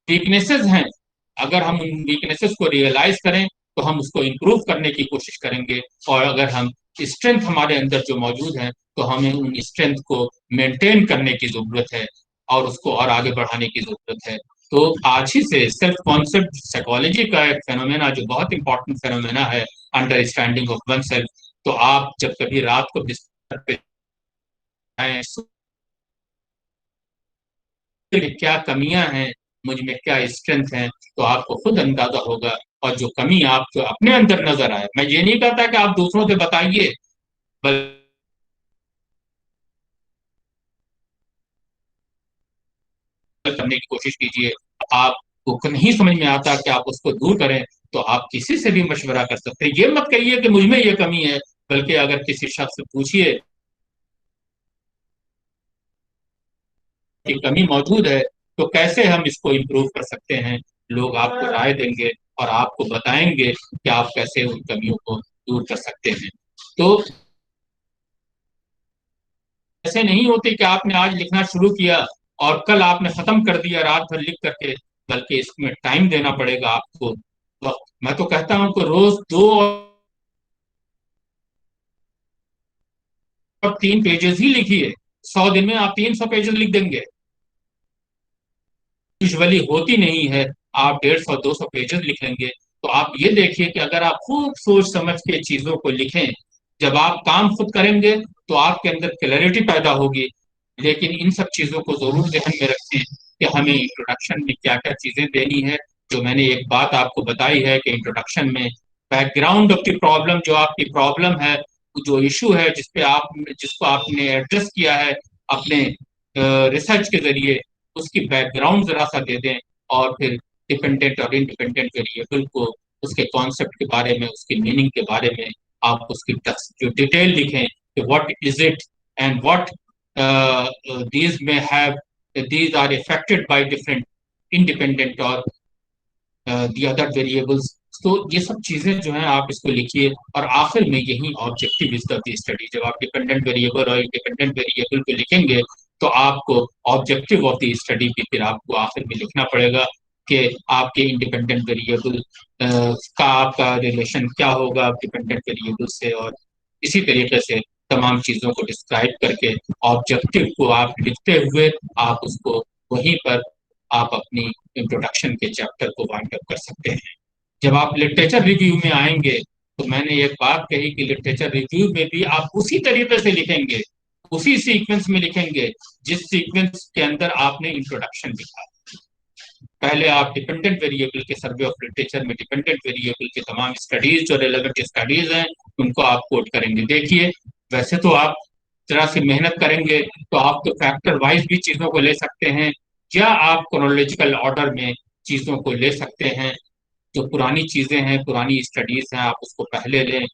वीकनेसेस हैं, अगर हम उन वीकनेसेस को रियलाइज करें तो हम उसको इम्प्रूव करने की कोशिश करेंगे। और अगर हम स्ट्रेंथ हमारे अंदर जो मौजूद है तो हमें उन स्ट्रेंथ को मेंटेन करने की जरूरत है और उसको और आगे बढ़ाने की जरूरत है। तो आज ही से सेल्फ कॉन्सेप्ट साइकोलॉजी का एक फेनोमेना जो बहुत इंपॉर्टेंट फेनोमेना है, अंडरस्टैंडिंग ऑफ वन सेल्फ। तो आप जब कभी रात को बिस्तर पे जाएं, क्या कमियां हैं, मुझ में क्या स्ट्रेंथ है, तो आपको खुद अंदाजा होगा। और जो कमी आपको अपने अंदर नजर आए, मैं ये नहीं कहता कि आप दूसरों से बताइए, बल्कि करने की कोशिश कीजिए। आपको नहीं समझ में आता कि आप उसको दूर करें, तो आप किसी से भी मशवरा कर सकते हैं। ये मत कहिए कि मुझ में ये कमी है, बल्कि अगर किसी शख्स से पूछिए कि कमी मौजूद है तो कैसे हम इसको इम्प्रूव कर सकते हैं, लोग आपको राय देंगे और आपको बताएंगे कि आप कैसे उन कमियों को दूर कर सकते हैं। तो ऐसे नहीं होते कि आपने आज लिखना शुरू किया और कल आपने खत्म कर दिया रात भर लिख करके, बल्कि इसमें टाइम देना पड़ेगा आपको। वक्त, मैं तो कहता हूं कि रोज 2 और 3 पेजेस ही लिखिए। 100 दिन में आप 300 पेजेस लिख देंगे। यूजुअली होती नहीं है, आप 150-200 पेजेस लिखेंगे। तो आप ये देखिए कि अगर आप खूब सोच समझ के चीजों को लिखें, जब आप काम खुद करेंगे तो आपके अंदर क्लैरिटी पैदा होगी। लेकिन इन सब चीजों को जरूर ध्यान में रखें कि हमें इंट्रोडक्शन में क्या क्या चीजें देनी है। जो मैंने एक बात आपको बताई है कि इंट्रोडक्शन में बैकग्राउंड ऑफ द प्रॉब्लम, जो आपकी प्रॉब्लम है, जो इशू है जिसको आपने एड्रेस किया है अपने रिसर्च के जरिए, उसकी बैकग्राउंड जरा सा दे दें। और फिर डिपेंडेंट और इंडिपेंडेंट वेरिएबल को, उसके कॉन्सेप्ट के बारे में, उसकी मीनिंग के बारे में आप उसकी जो डिटेल लिखें कि what is it and what these may have these are affected by different independent or the other variables। तो ये सब चीजें जो हैं आप इसको लिखिए। और आखिर में यही ऑब्जेक्टिव इज द स्टडी। जब आप डिपेंडेंट वेरिएबल और इंडिपेंडेंट वेरिएबल को लिखेंगे तो आपको ऑब्जेक्टिव ऑफ द स्टडी भी फिर आपको आखिर में लिखना पड़ेगा कि आपके इंडिपेंडेंट वेरिएबल का आपका रिलेशन क्या होगा डिपेंडेंट वेरिएबल से। और इसी तरीके से तमाम चीजों को डिस्क्राइब करके ऑब्जेक्टिव को आप लिखते हुए आप उसको वहीं पर आप अपनी इंट्रोडक्शन के चैप्टर को वाइंड अप कर सकते हैं। जब आप लिटरेचर रिव्यू में आएंगे तो मैंने एक बात कही कि लिटरेचर रिव्यू में भी आप उसी तरीके से लिखेंगे, उसी सीक्वेंस में लिखेंगे जिस सीक्वेंस के अंदर आपने इंट्रोडक्शन लिखा। पहले आप डिपेंडेंट वेरिएबल के सर्वे ऑफ लिटरेचर में डिपेंडेंट वेरिएबल के तमाम स्टडीज जो रेलेवेंट स्टडीज हैं उनको आप कोट करेंगे। देखिए, वैसे तो आप जरा सी मेहनत करेंगे तो आप तो फैक्टर वाइज भी चीजों को ले सकते हैं, या आप क्रोनोलॉजिकल ऑर्डर में चीजों को ले सकते हैं। जो पुरानी चीजें हैं, पुरानी स्टडीज हैं, आप उसको पहले लें,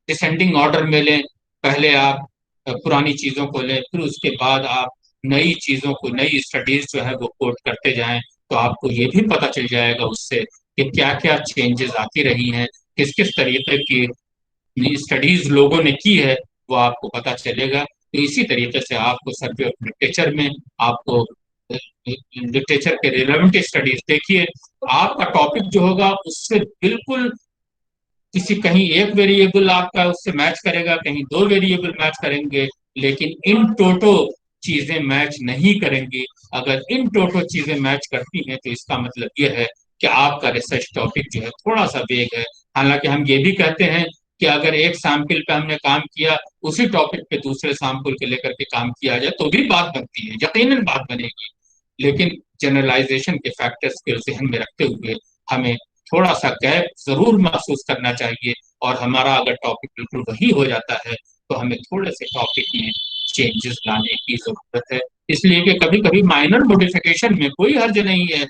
डिसेंडिंग ऑर्डर में लें। पहले आप पुरानी चीजों को लें, फिर उसके बाद आप नई चीजों को, नई स्टडीज जो है वो कोट करते जाएं। तो आपको ये भी पता चल जाएगा उससे कि क्या क्या चेंजेस आती रही हैं, किस किस तरीके की स्टडीज लोगों ने की है, वो आपको पता चलेगा। तो इसी तरीके से आपको सर्वे ऑफ लिटरेचर में आपको लिटरेचर के रिलेवेंट स्टडीज देखिए, आपका टॉपिक जो होगा उससे बिल्कुल किसी कहीं एक वेरिएबल आपका उससे मैच करेगा, कहीं 2 वेरिएबल मैच करेंगे, लेकिन इन टोटो चीजें मैच नहीं करेंगी। अगर इन टोटो चीजें मैच करती हैं तो इसका मतलब यह है कि आपका रिसर्च टॉपिक जो है थोड़ा सा वेग है। हालांकि हम ये भी कहते हैं कि अगर एक सैंपल पे हमने काम किया, उसी टॉपिक पे दूसरे सैंपल के लेकर के काम किया जाए तो भी बात बनती है, यकीनन बात बनेगी। लेकिन जनरलाइजेशन के फैक्टर्स को ध्यान में रखते हुए हमें थोड़ा सा गैप जरूर महसूस करना चाहिए। और हमारा अगर टॉपिक बिल्कुल वही हो जाता है तो हमें थोड़े से टॉपिक में चेंजेस लाने की जरूरत है। इसलिए कि कभी कभी माइनर मॉडिफिकेशन में कोई हर्ज नहीं है।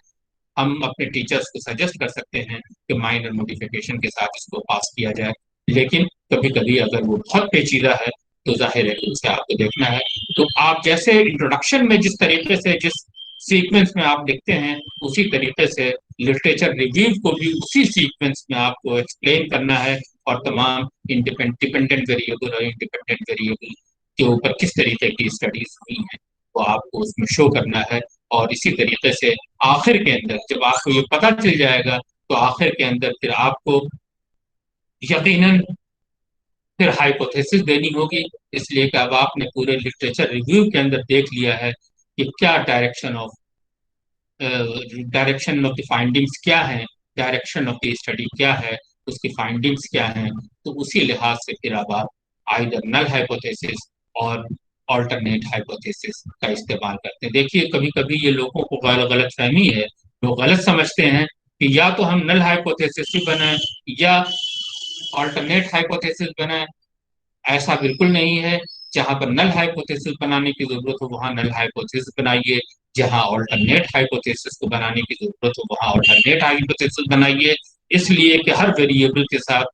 हम अपने टीचर्स को सजेस्ट कर सकते हैं कि माइनर मॉडिफिकेशन के साथ इसको पास किया जाए। लेकिन कभी कभी अगर वो बहुत पेचीदा है तो जाहिर है कि उसे आपको देखना है। तो आप जैसे इंट्रोडक्शन में जिस तरीके से, जिस सीक्वेंस में आप लिखते हैं, उसी तरीके से लिटरेचर रिव्यू को भी उसी सीक्वेंस में आपको एक्सप्लेन करना है, और तमाम डिपेंडेंट वेरिएबल और इंडिपेंडेंट वेरिएबल के ऊपर किस तरीके की स्टडीज हुई हैं वो आपको उसमें शो करना है। और इसी तरीके से आखिर के अंदर जब आपको ये पता चल जाएगा, तो आखिर के अंदर फिर आपको यकीनन फिर हाइपोथेसिस देनी होगी, इसलिए कि अब आपने पूरे लिटरेचर रिव्यू के अंदर देख लिया है कि क्या डायरेक्शन ऑफ द फाइंडिंग्स क्या है, डायरेक्शन ऑफ द स्टडी क्या है, उसकी फाइंडिंग्स क्या हैं। तो उसी लिहाज से फिर अब आप आइदर नल हाइपोथेसिस और ऑल्टरनेट हाइपोथेसिस का इस्तेमाल करते हैं। देखिए कभी कभी ये लोगों को गलत फहमी है, लोग गलत समझते हैं कि या तो हम नल हाइपोथेसिस ही बनाए या ऑल्टरनेट हाइपोथेसिस बनाए। ऐसा बिल्कुल नहीं है। जहां पर नल हाइपोथेसिस बनाने की जरूरत हो वहां नल हाइपोथेसिस बनाइए, जहां ऑल्टरनेट हाइपोथेसिस को बनाने की जरूरत हो वहां ऑल्टरनेट हाइपोथेसिस बनाइए। इसलिए कि हर वेरिएबल के साथ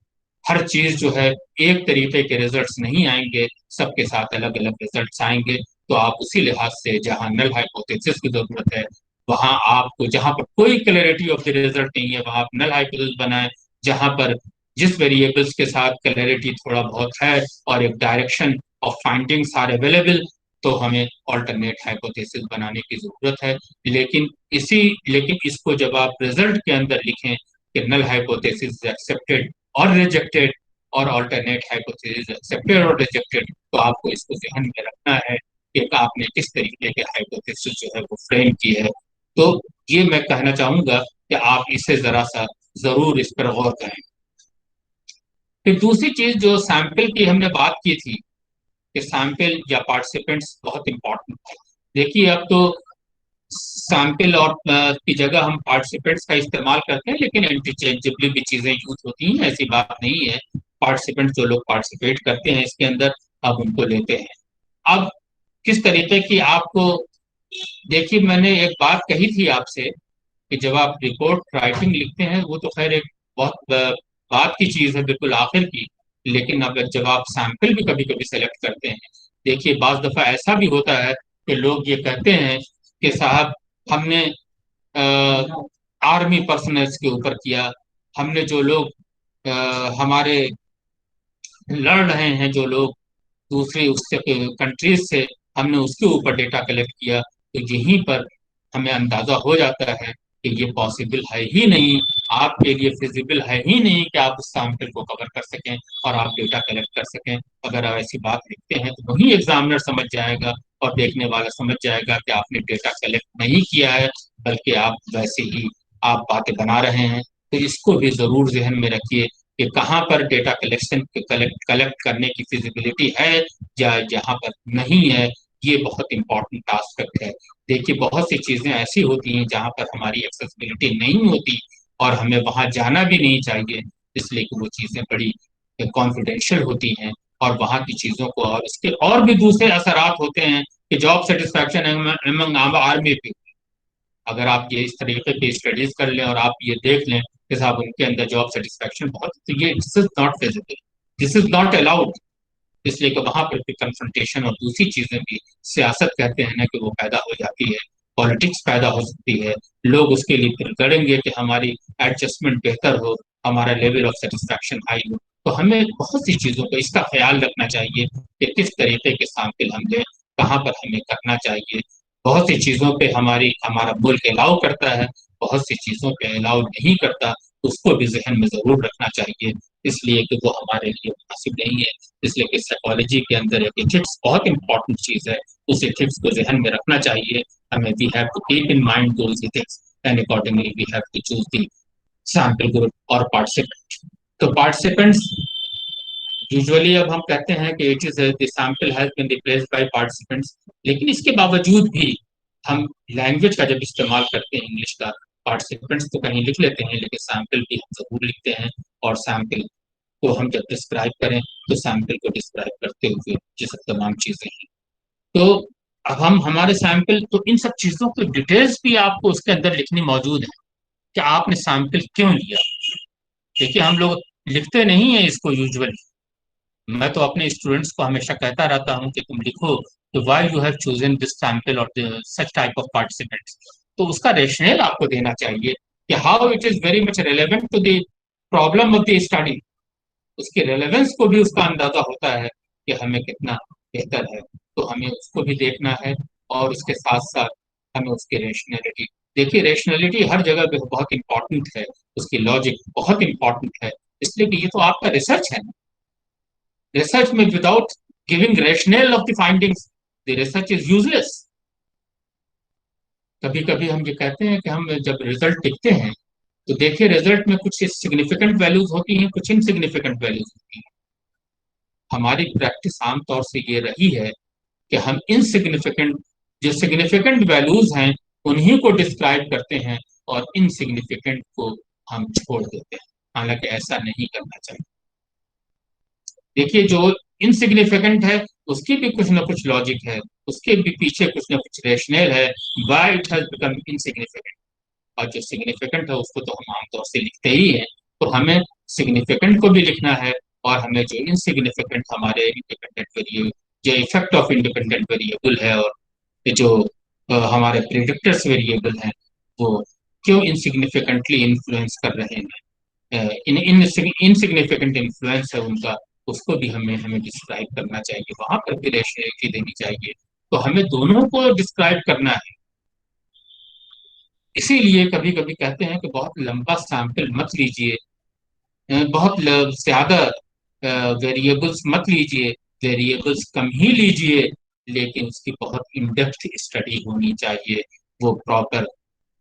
हर चीज जो है एक तरीके के रिजल्ट्स नहीं आएंगे, सबके साथ अलग अलग रिजल्ट्स आएंगे। तो आप उसी लिहाज से जहां नल हाइपोथेसिस की जरूरत है वहां आपको, जहां पर कोई क्लैरिटी ऑफ द रिजल्ट नहीं है वहां आप नल हाइपोथेसिस बनाएं। जहां पर जिस वेरिएबल्स के साथ क्लैरिटी थोड़ा बहुत है और एक direction of findings are available, तो हमें ऑल्टरनेट हाइपोथेसिस बनाने की जरूरत है। लेकिन इसको जब आप रिजल्ट के अंदर लिखें कि नल हाइपोथेसिस एक्सेप्टेड और रिजेक्टेड और ऑल्टरनेट हाइपोथेसिस एक्सेप्टेड और रिजेक्टेड, तो आपको इसको ध्यान में रखना है कि आपने किस तरीके के हाइपोथेसिस जो है वो फ्रेम की है। तो ये मैं कहना चाहूंगा कि आप इसे जरा सा जरूर इस पर गौर करें। फिर दूसरी चीज जो सैंपल की हमने बात की थी कि सैंपल या पार्टिसिपेंट्स बहुत इंपॉर्टेंट है। देखिए अब तो सैंपल और की जगह हम पार्टिसिपेंट्स का इस्तेमाल करते हैं, लेकिन इंटरचेंजेबली भी चीजें यूज होती हैं, ऐसी बात नहीं है। पार्टिसिपेंट जो लोग पार्टिसिपेट करते हैं इसके अंदर, अब उनको लेते हैं। अब किस तरीके की आपको, देखिए मैंने एक बात कही थी आपसे कि जब आप रिपोर्ट राइटिंग लिखते हैं वो तो खैर एक बहुत बात की चीज है, बिल्कुल आखिर की। लेकिन अब जब आप सैंपल भी कभी कभी सेलेक्ट करते हैं, देखिए बाज दफा ऐसा भी होता है कि लोग ये कहते हैं कि साहब हमने आर्मी पर्सनल्स के ऊपर किया, हमने जो लोग हमारे लड़ रहे हैं, जो लोग दूसरे उससे कंट्रीज से, हमने उसके ऊपर डेटा कलेक्ट किया। तो यहीं पर हमें अंदाजा हो जाता है कि ये पॉसिबल है ही नहीं, आपके लिए फिजिबल है ही नहीं कि आप उस सैंपल को कवर कर सकें और आप डेटा कलेक्ट कर सकें। अगर आप ऐसी बात लिखते हैं तो वही एग्जामिनर समझ जाएगा और देखने वाला समझ जाएगा कि आपने डेटा कलेक्ट नहीं किया है, बल्कि आप वैसे ही आप बातें बना रहे हैं। तो इसको भी जरूर जहन में रखिए कि कहाँ पर डेटा कलेक्शन कलेक्ट कलेक्ट करने की फिजिबिलिटी है या यहाँ पर नहीं है। ये बहुत इंपॉर्टेंट आस्पेक्ट है। देखिए बहुत सी चीजें ऐसी होती हैं जहाँ पर हमारी एक्सेसिबिलिटी नहीं होती और हमें वहां जाना भी नहीं चाहिए, इसलिए कि वो चीजें बड़ी कॉन्फिडेंशियल होती हैं और वहां की चीजों को, और इसके और भी दूसरे असरात होते हैं कि job satisfaction among army people. अगर आप ये इस तरीके की स्टडीज कर लें और आप ये देख लें कि साहब उनके अंदर जॉब सेटिस्फैक्शन बहुत, तो ये this is not feasible, this is not allowed. इसलिए कि वहां पर भी कंफ्रंटेशन और दूसरी चीजें भी, सियासत कहते हैं ना कि वो पैदा हो जाती है, पॉलिटिक्स पैदा हो सकती है। लोग उसके लिए फिर लड़ेंगे कि हमारी एडजस्टमेंट बेहतर हो, हमारा लेवल ऑफ सेटिस्फैक्शन हाई हो। तो हमें बहुत सी चीजों का इसका ख्याल रखना चाहिए कि किस तरीके के सैंपल हम लें, कहाँ पर हमें करना चाहिए। बहुत सी चीजों पे हमारा मुल्क अलाउ करता है, बहुत सी चीजों पे अलाउ नहीं करता, उसको भी जहन में जरूर रखना चाहिए, इसलिए कि वो हमारे लिए मुनासिब नहीं है। इसलिए कि साइकोलॉजी के अंदर एक एथिक्स बहुत इंपॉर्टेंट चीज है, उस एथिक्स को जहन में रखना चाहिए हमें। We have to keep in mind those ethics and accordingly we have to choose the sample group और पार्टिसिपेंट। तो पार्टिसिपेंट्स यूजुअली अब हम कहते हैं कि it is the sample has been replaced by participants, लेकिन इसके बावजूद भी हम लैंग्वेज का जब इस्तेमाल करते हैं इंग्लिश का, पार्टिसिपेंट्स तो कहीं लिख लेते हैं लेकिन सैंपल भी हम जरूर लिखते हैं। और सैंपल को हम जब डिस्क्राइब करें तो सैंपल को डिस्क्राइब करते हुए ये सब तमाम चीजें हैं। तो अब हम हमारे सैंपल, तो इन सब चीजों की डिटेल्स भी आपको उसके अंदर लिखनी मौजूद है कि आपने सैंपल क्यों लिया। देखिए हम लोग लिखते नहीं है इसको यूजुअली, मैं तो अपने स्टूडेंट्स को हमेशा कहता रहता हूँ कि तुम लिखो कि why you have chosen this sample और सच टाइप ऑफ पार्टिसिपेंट्स। तो उसका रेशनल आपको देना चाहिए कि how it is very much relevant to the problem of the study. उसके रेलेवेंस को भी उसका अंदाजा होता है कि हमें कितना बेहतर है, तो हमें उसको भी देखना है। और उसके साथ साथ हमें उसकी रेशनैलिटी, देखिए रेशनैलिटी हर जगह पे बहुत इंपॉर्टेंट है, उसकी लॉजिक बहुत इंपॉर्टेंट है, इसलिए कि ये तो आपका रिसर्च है। रिसर्च में without giving rational of the findings the research is useless. कभी कभी हम ये कहते हैं कि हम जब रिजल्ट लिखते हैं तो देखिए रिजल्ट में कुछ सिग्निफिकेंट वैल्यूज होती हैं, कुछ इनसिग्निफिकेंट वैल्यूज होती हैं। हमारी प्रैक्टिस आमतौर से ये रही है कि हम इनसिग्निफिकेंट, जो सिग्निफिकेंट वैल्यूज हैं उन्हीं को डिस्क्राइब करते हैं और इनसिग्निफिकेंट को हम छोड़ देते हैं। हालांकि ऐसा नहीं करना चाहिए। देखिए जो इनसिग्निफिकेंट है उसकी भी कुछ ना कुछ लॉजिक है, उसके भी पीछे कुछ ना कुछ रेशनल है, why it has become insignificant. और जो सिग्निफिकेंट है उसको तो हम आमतौर से लिखते ही हैं। तो हमें सिग्निफिकेंट को भी लिखना है, और हमें जो इनसिग्निफिकेंट हमारे इंडिपेंडेंट वेरिएबल, जो इफेक्ट ऑफ इंडिपेंडेंट वेरिएबल है, और जो हमारे प्रिडिक्टर्स वेरिएबल हैं, वो क्यों इनसिग्निफिकेंटली इन्फ्लुएंस कर रहे हैं, इन इनसिग्निफिकेंट इन्फ्लुएंस है उनका, उसको भी हमें हमें डिस्क्राइब करना चाहिए, वहां पर भी रेशनैलिटी देनी चाहिए। तो हमें दोनों को डिस्क्राइब करना है। इसीलिए कभी कभी कहते हैं कि बहुत लंबा सैंपल मत लीजिए, बहुत ज्यादा वेरिएबल्स मत लीजिए, वेरिएबल्स कम ही लीजिए, लेकिन उसकी बहुत इन डेप्थ स्टडी होनी चाहिए। वो प्रॉपर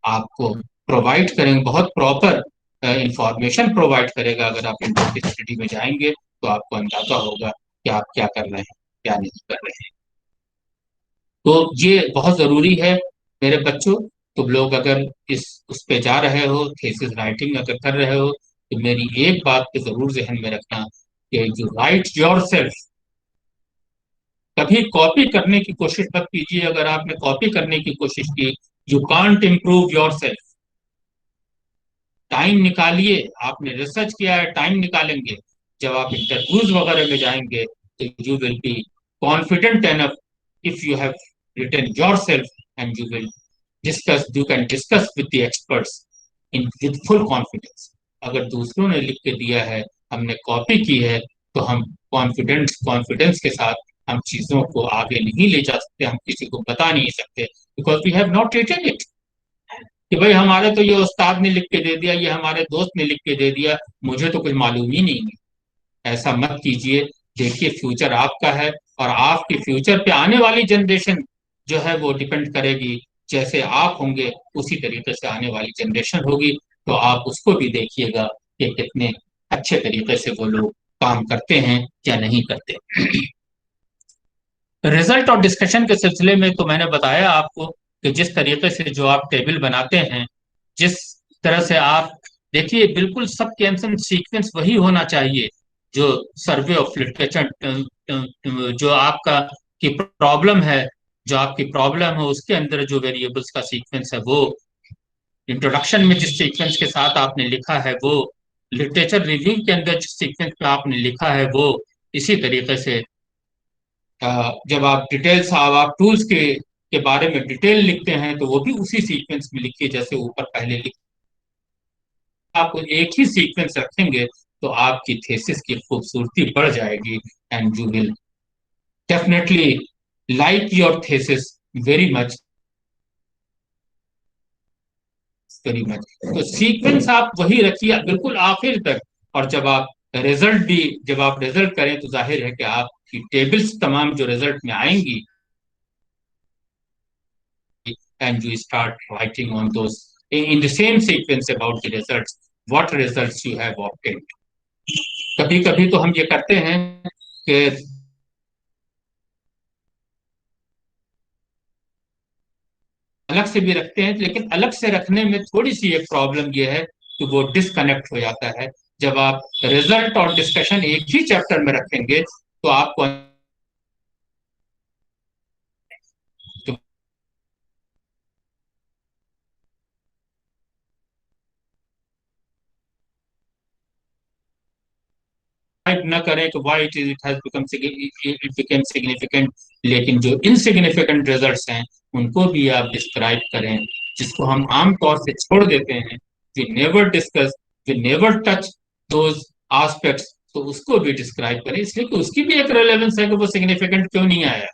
आपको प्रोवाइड करेंगे, बहुत प्रॉपर इंफॉर्मेशन प्रोवाइड करेगा। अगर आप इन डेप्थ स्टडी में जाएंगे तो आपको अंदाजा होगा कि आप क्या कर रहे हैं, क्या नहीं कर रहे हैं। तो ये बहुत जरूरी है मेरे बच्चों। तुम लोग अगर इस उस पे जा रहे हो, थीसिस राइटिंग अगर कर रहे हो, तो मेरी एक बात को जरूर जहन में रखना कि जो राइट योर सेल्फ, कभी कॉपी करने की कोशिश मत कीजिए। अगर आपने कॉपी करने की कोशिश की, you can't improve your self. Time निकालिए, आपने रिसर्च किया है, टाइम निकालेंगे, जब आप इंटरव्यूज वगैरह में जाएंगे तो you will be confident enough, if you have written yourself, and you will discuss, you can discuss with the experts in with full confidence. अगर दूसरों ने लिख के दिया है, हमने कॉपी की है, तो हम कॉन्फिडेंस कॉन्फिडेंस के साथ हम चीजों को आगे नहीं ले जा सकते, हम किसी को बता नहीं सकते, because we have not written it. कि भाई हमारे तो ये उस्ताद ने लिख के दे दिया, ये हमारे दोस्त ने लिख के दे दिया, मुझे तो कुछ मालूम ही नहीं है। ऐसा मत कीजिए। देखिए फ्यूचर आपका है, और आपके फ्यूचर पे आने वाली जनरेशन जो है वो डिपेंड करेगी। जैसे आप होंगे उसी तरीके से आने वाली जनरेशन होगी। तो आप उसको भी देखिएगा कि कितने अच्छे तरीके से वो लोग काम करते हैं या नहीं करते। रिजल्ट और डिस्कशन के सिलसिले में तो मैंने बताया आपको कि जिस तरीके से जो आप टेबल बनाते हैं, जिस तरह से आप, देखिए बिल्कुल सब कैंसन सीक्वेंस वही होना चाहिए जो सर्वे ऑफ लिटरेचर, जो आपका की प्रॉब्लम है, जो आपकी प्रॉब्लम है उसके अंदर जो वेरिएबल्स का सीक्वेंस है वो इंट्रोडक्शन में जिस सीक्वेंस के साथ आपने लिखा है वो, लिटरेचर रिव्यू के अंदर जिस सीक्वेंस पे आपने लिखा है वो, इसी तरीके से जब आप डिटेल्स, आप टूल्स के बारे में डिटेल लिखते हैं तो वो भी उसी सीक्वेंस में लिखिए जैसे ऊपर पहले लिख। आप एक ही सीक्वेंस रखेंगे तो आपकी थीसिस की खूबसूरती बढ़ जाएगी, and you will definitely like your thesis very much, very much. तो सीक्वेंस आप वही रखिए बिल्कुल आखिर तक। और जब आप रिजल्ट करें तो जाहिर है कि आपकी टेबल्स तमाम जो रिजल्ट में आएंगी, and you start writing on those in the same sequence about the results, what results you have obtained. कभी कभी तो हम ये करते हैं कि अलग से भी रखते हैं, लेकिन अलग से रखने में थोड़ी सी एक प्रॉब्लम ये है कि वो डिस्कनेक्ट हो जाता है। जब आप रिजल्ट और डिस्कशन एक ही चैप्टर में रखेंगे तो आपको न करें कि why it has become it became significant, लेकिन जो इनसिग्निफिकेंट रिजल्ट्स हैं उनको भी आप डिस्क्राइब करें, जिसको हम आम तौर से छोड़ देते हैं। We never discuss, we never touch those aspects, तो उसको भी डिस्क्राइब करें, इसलिए कि उसकी भी एक रेलेवेंस है कि वो सिग्निफिकेंट क्यों नहीं आया।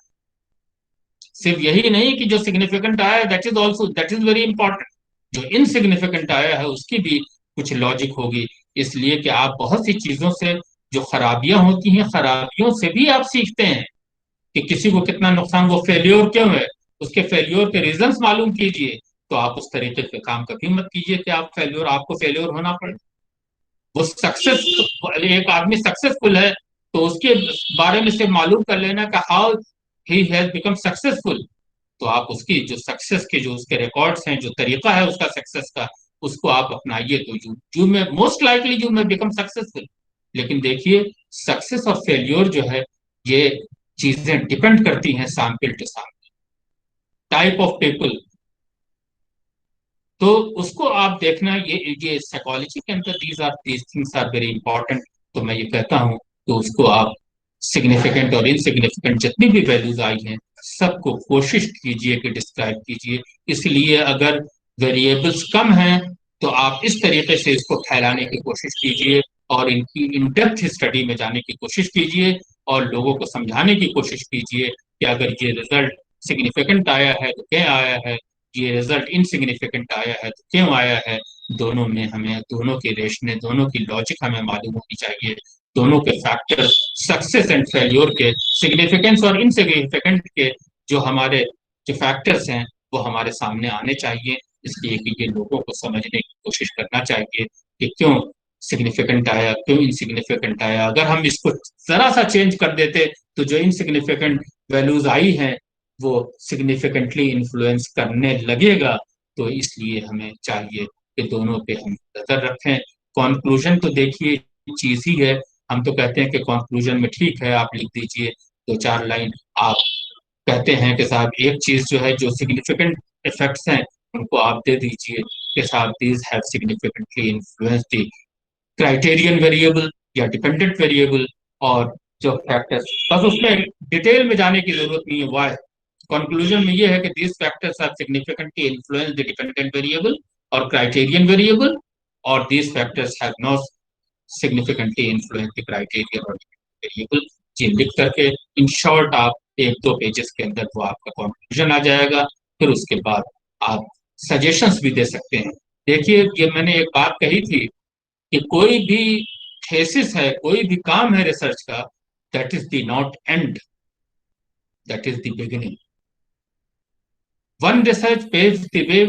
सिर्फ यही नहीं कि जो सिग्निफिकेंट आया that is also, that is very important, जो इनसिग्निफिकेंट आया है उसकी भी कुछ लॉजिक होगी। इसलिए कि आप बहुत सी चीजों से, जो खराबियां होती हैं, खराबियों से भी आप सीखते हैं कि किसी को कितना नुकसान, वो फेल्योर क्यों है, उसके फेल्योर के रीजंस मालूम कीजिए। तो आप उस तरीके के काम कभी मत कीजिए कि आपको फेल्योर होना पड़े। वो सक्सेस, एक आदमी सक्सेसफुल है तो उसके बारे में से मालूम कर लेना कि how he has become successful, तो आप उसकी जो सक्सेस के जो उसके रिकॉर्ड्स हैं, जो तरीका है उसका सक्सेस का, उसको आप अपनाइए, तो यू में मोस्ट लाइकली यू में बिकम सक्सेसफुल। लेकिन देखिए, सक्सेस और फेल्योर जो है, ये चीजें डिपेंड करती हैं sample to sample, type of people, तो उसको आप देखना। ये साइकोलॉजी के अंदर these things are very important. तो मैं ये कहता हूँ तो उसको आप सिग्निफिकेंट और इनसिग्निफिकेंट जितनी भी वैल्यूज आई हैं सबको कोशिश कीजिए कि डिस्क्राइब कीजिए। इसलिए अगर वेरिएबल्स कम हैं तो आप इस तरीके से इसको फैलाने की कोशिश कीजिए और इनकी इन डेप्थ स्टडी में जाने की कोशिश कीजिए और लोगों को समझाने की कोशिश कीजिए कि अगर ये रिजल्ट सिग्निफिकेंट आया है तो क्या आया है, ये रिजल्ट इनसिग्निफिकेंट आया है तो क्यों आया है। दोनों में हमें, दोनों के रेशने, दोनों की लॉजिक हमें मालूम होनी चाहिए, दोनों के फैक्टर, सक्सेस एंड फेल्योर के, सिग्निफिकेंस और इनसिग्निफिकेंट के जो हमारे जो फैक्टर्स हैं वो हमारे सामने आने चाहिए। इसलिए कि ये लोगों को समझने की कोशिश करना चाहिए कि क्यों सिग्निफिकेंट आया, क्यों इनसिग्निफिकेंट आया। अगर हम इसको जरा सा चेंज कर देते तो जो इनसिग्निफिकेंट वैल्यूज आई हैं वो सिग्निफिकेंटली इन्फ्लुएंस करने लगेगा। तो इसलिए हमें चाहिए कि दोनों पे हम नजर रखें। कंक्लूजन तो देखिए चीज ही है, हम तो कहते हैं कि कंक्लूजन में ठीक है आप लिख दीजिए 2-4 लाइन, आप कहते हैं कि साहब एक चीज जो है, जो सिग्निफिकेंट इफेक्ट्स हैं उनको आप दे दीजिए कि साहब these have significantly influenced the criterion variable या डिपेंडेंट वेरिएबल, और जो फैक्टर्स, बस उसमें डिटेल में जाने की जरूरत नहीं है। वाई कंक्लूजन में ये है कि these factors have significantly influence the dependent variable और क्राइटेरियन वेरिएबल, और these factors have not significantly influence the criterion और वेरिएबल। ये लिख करके इन शॉर्ट आप 1-2 पेजेस के अंदर वो आपका कंक्लूजन आ जाएगा। फिर उसके बाद आप सजेशंस भी दे सकते हैं। देखिए, ये मैंने एक बात कही थी कि कोई भी थेसिस है, कोई भी काम है रिसर्च का, that is the not and, that is the beginning. One research paves the way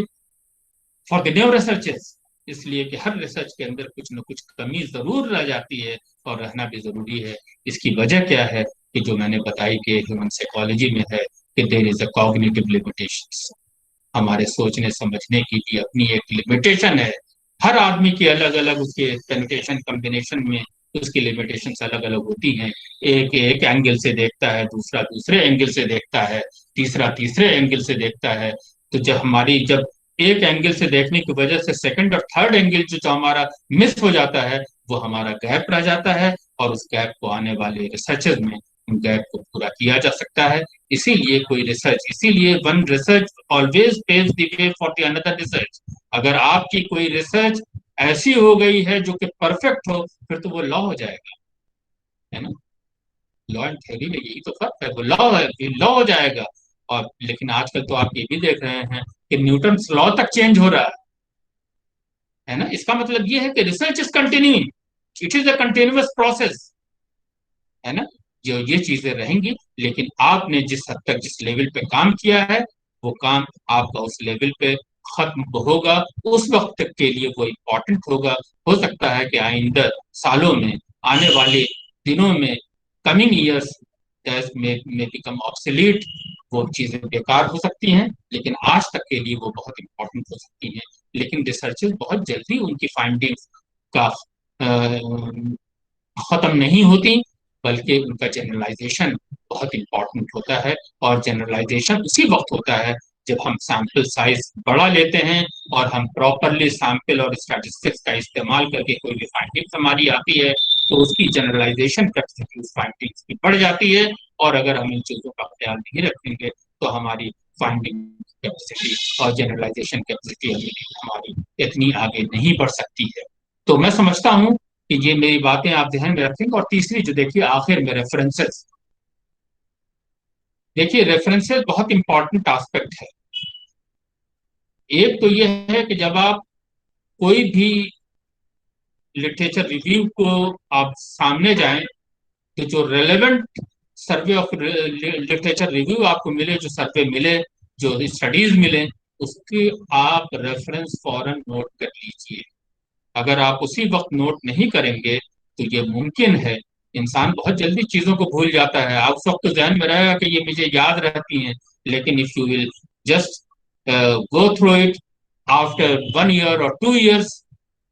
for the new researches. इसलिए कि हर रिसर्च के अंदर कुछ न कुछ कमी जरूर रह जाती है और रहना भी जरूरी है। इसकी वजह क्या है कि जो मैंने बताई कि ह्यूमन साइकोलॉजी में है कि there is a cognitive limitations, हमारे सोचने समझने की भी अपनी एक लिमिटेशन है। हर आदमी की अलग अलग उसके पेनिटेशन कॉम्बिनेशन में उसकी लिमिटेशन अलग अलग होती हैं। एक एक एंगल से देखता है, दूसरा दूसरे एंगल से देखता है, तीसरा तीसरे एंगल से देखता है। तो जब एक एंगल से देखने की वजह से सेकंड और थर्ड एंगल जो हमारा मिस हो जाता है, वो हमारा गैप रह जाता है, और उस गैप को आने वाले रिसर्चेज में उन गैप को पूरा किया जा सकता है। इसीलिए one research always paves the way for the another research. अगर आपकी कोई रिसर्च ऐसी हो गई है जो कि परफेक्ट हो, फिर तो वो लॉ हो जाएगा, है ना। लॉ एंड थ्योरी में यही तो फर्क है, वो लॉ है, लॉ हो जाएगा। और लेकिन आजकल तो आप ये भी देख रहे हैं कि न्यूटन लॉ तक चेंज हो रहा है ना। इसका मतलब ये है कि research is continuing, it is a continuous process, है ना। जो ये चीजें रहेंगी, लेकिन आपने जिस हद तक जिस लेवल पे काम किया है, वो काम आपका उस लेवल पे खत्म होगा, उस वक्त तक के लिए वो इम्पोर्टेंट होगा। हो सकता है कि आइंदा सालों में, आने वाले दिनों में, कमिंग ईयर्स में बिकम ऑब्सोलीट, वो चीजें बेकार हो सकती हैं, लेकिन आज तक के लिए वो बहुत इंपॉर्टेंट हो सकती हैं। लेकिन रिसर्चेस बहुत जल्दी उनकी फाइंडिंग्स का खत्म नहीं होती, बल्कि उनका जनरलाइजेशन बहुत इंपॉर्टेंट होता है। और जनरलाइजेशन उसी वक्त होता है जब हम सैंपल साइज बड़ा लेते हैं और हम प्रॉपरली सैंपल और स्टैटिस्टिक्स का इस्तेमाल करके कोई भी फाइंडिंग्स हमारी आती है तो उसकी जनरलाइजेशन कैपेसिटी उस फाइंडिंग्स की बढ़ जाती है। और अगर हम इन चीजों का ख्याल नहीं रखेंगे तो हमारी फाइंडिंग कैपेसिटी और जनरलाइजेशन कैपेसिटी हमारी इतनी आगे नहीं बढ़ सकती है। तो मैं समझता हूँ कि ये मेरी बातें आप ध्यान में रखेंगे। और तीसरी जो देखिए आखिर में रेफरेंसेस, देखिए रेफरेंसेस बहुत इंपॉर्टेंट एस्पेक्ट है। एक तो ये है कि जब आप कोई भी लिटरेचर रिव्यू को आप सामने जाएं तो जो relevant survey of literature review आपको मिले, जो सर्वे मिले, जो स्टडीज मिले, उसके आप रेफरेंस फौरन नोट कर लीजिए। अगर आप उसी वक्त नोट नहीं करेंगे तो ये मुमकिन है, इंसान बहुत जल्दी चीजों को भूल जाता है। आप उस वक्त तो ध्यान में रहेगा कि ये मुझे याद रहती हैं, लेकिन if you will just go through it after 1 year or 2 years,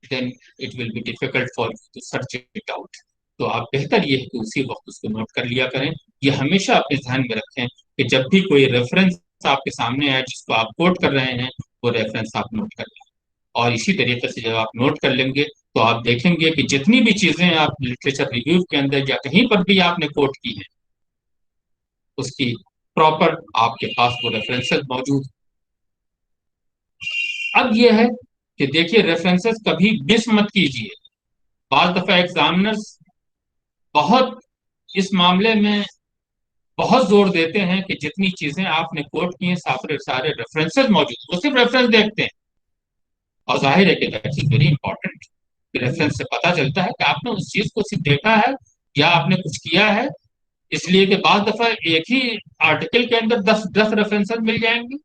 then it will be difficult for you to search it out. तो आप बेहतर ये है कि उसी वक्त उसको नोट कर लिया करें। ये हमेशा अपने ध्यान में रखें कि जब भी कोई रेफरेंस आपके सामने आए जिसको आप कोट कर रहे हैं, वो रेफरेंस आप नोट कर लें। और इसी तरीके से जब आप नोट कर लेंगे तो आप देखेंगे कि जितनी भी चीजें आप लिटरेचर रिव्यू के अंदर या कहीं पर भी आपने कोट की है, उसकी प्रॉपर आपके पास वो रेफरेंसेस मौजूद। अब ये है कि देखिए रेफरेंसेस कभी मिस मत कीजिए। बाज दफा एग्जामिनर्स बहुत इस मामले में बहुत जोर देते हैं कि जितनी चीजें आपने कोट की हैं सारे सारे रेफरेंसेस मौजूद, वो सिर्फ रेफरेंस देखते हैं। और जाहिर है कि that is very important. Reference से पता चलता है कि आपने उस चीज को सिर्फ देखा है या आपने कुछ किया है। इसलिए कि बाज दफा एक ही आर्टिकल के अंदर 10 रेफरेंसेस मिल जाएंगे,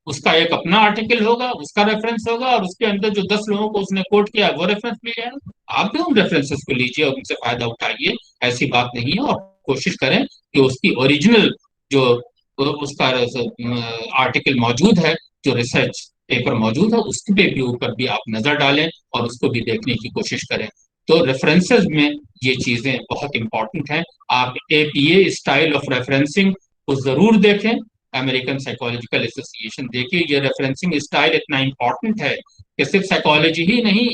उसका एक अपना आर्टिकल होगा, उसका रेफरेंस होगा, और उसके अंदर जो 10 लोगों को उसने कोट किया वो रेफरेंस मिल जाएगा। आप भी उन रेफरेंसेस को लीजिए और उनसे फायदा उठाइए, ऐसी बात नहीं है। और कोशिश करें कि उसकी ओरिजिनल जो उसका आर्टिकल मौजूद है, जो रिसर्च पेपर मौजूद है, उसके भी ऊपर भी आप नजर डालें और उसको भी देखने की कोशिश करें। तो रेफरेंसेस में ये चीजें बहुत इंपॉर्टेंट हैं। आप एपीए स्टाइल ऑफ रेफरेंसिंग को जरूर देखें, अमेरिकन साइकोलॉजिकल एसोसिएशन। देखिए ये रेफरेंसिंग स्टाइल इतना इंपॉर्टेंट है कि सिर्फ साइकोलॉजी ही नहीं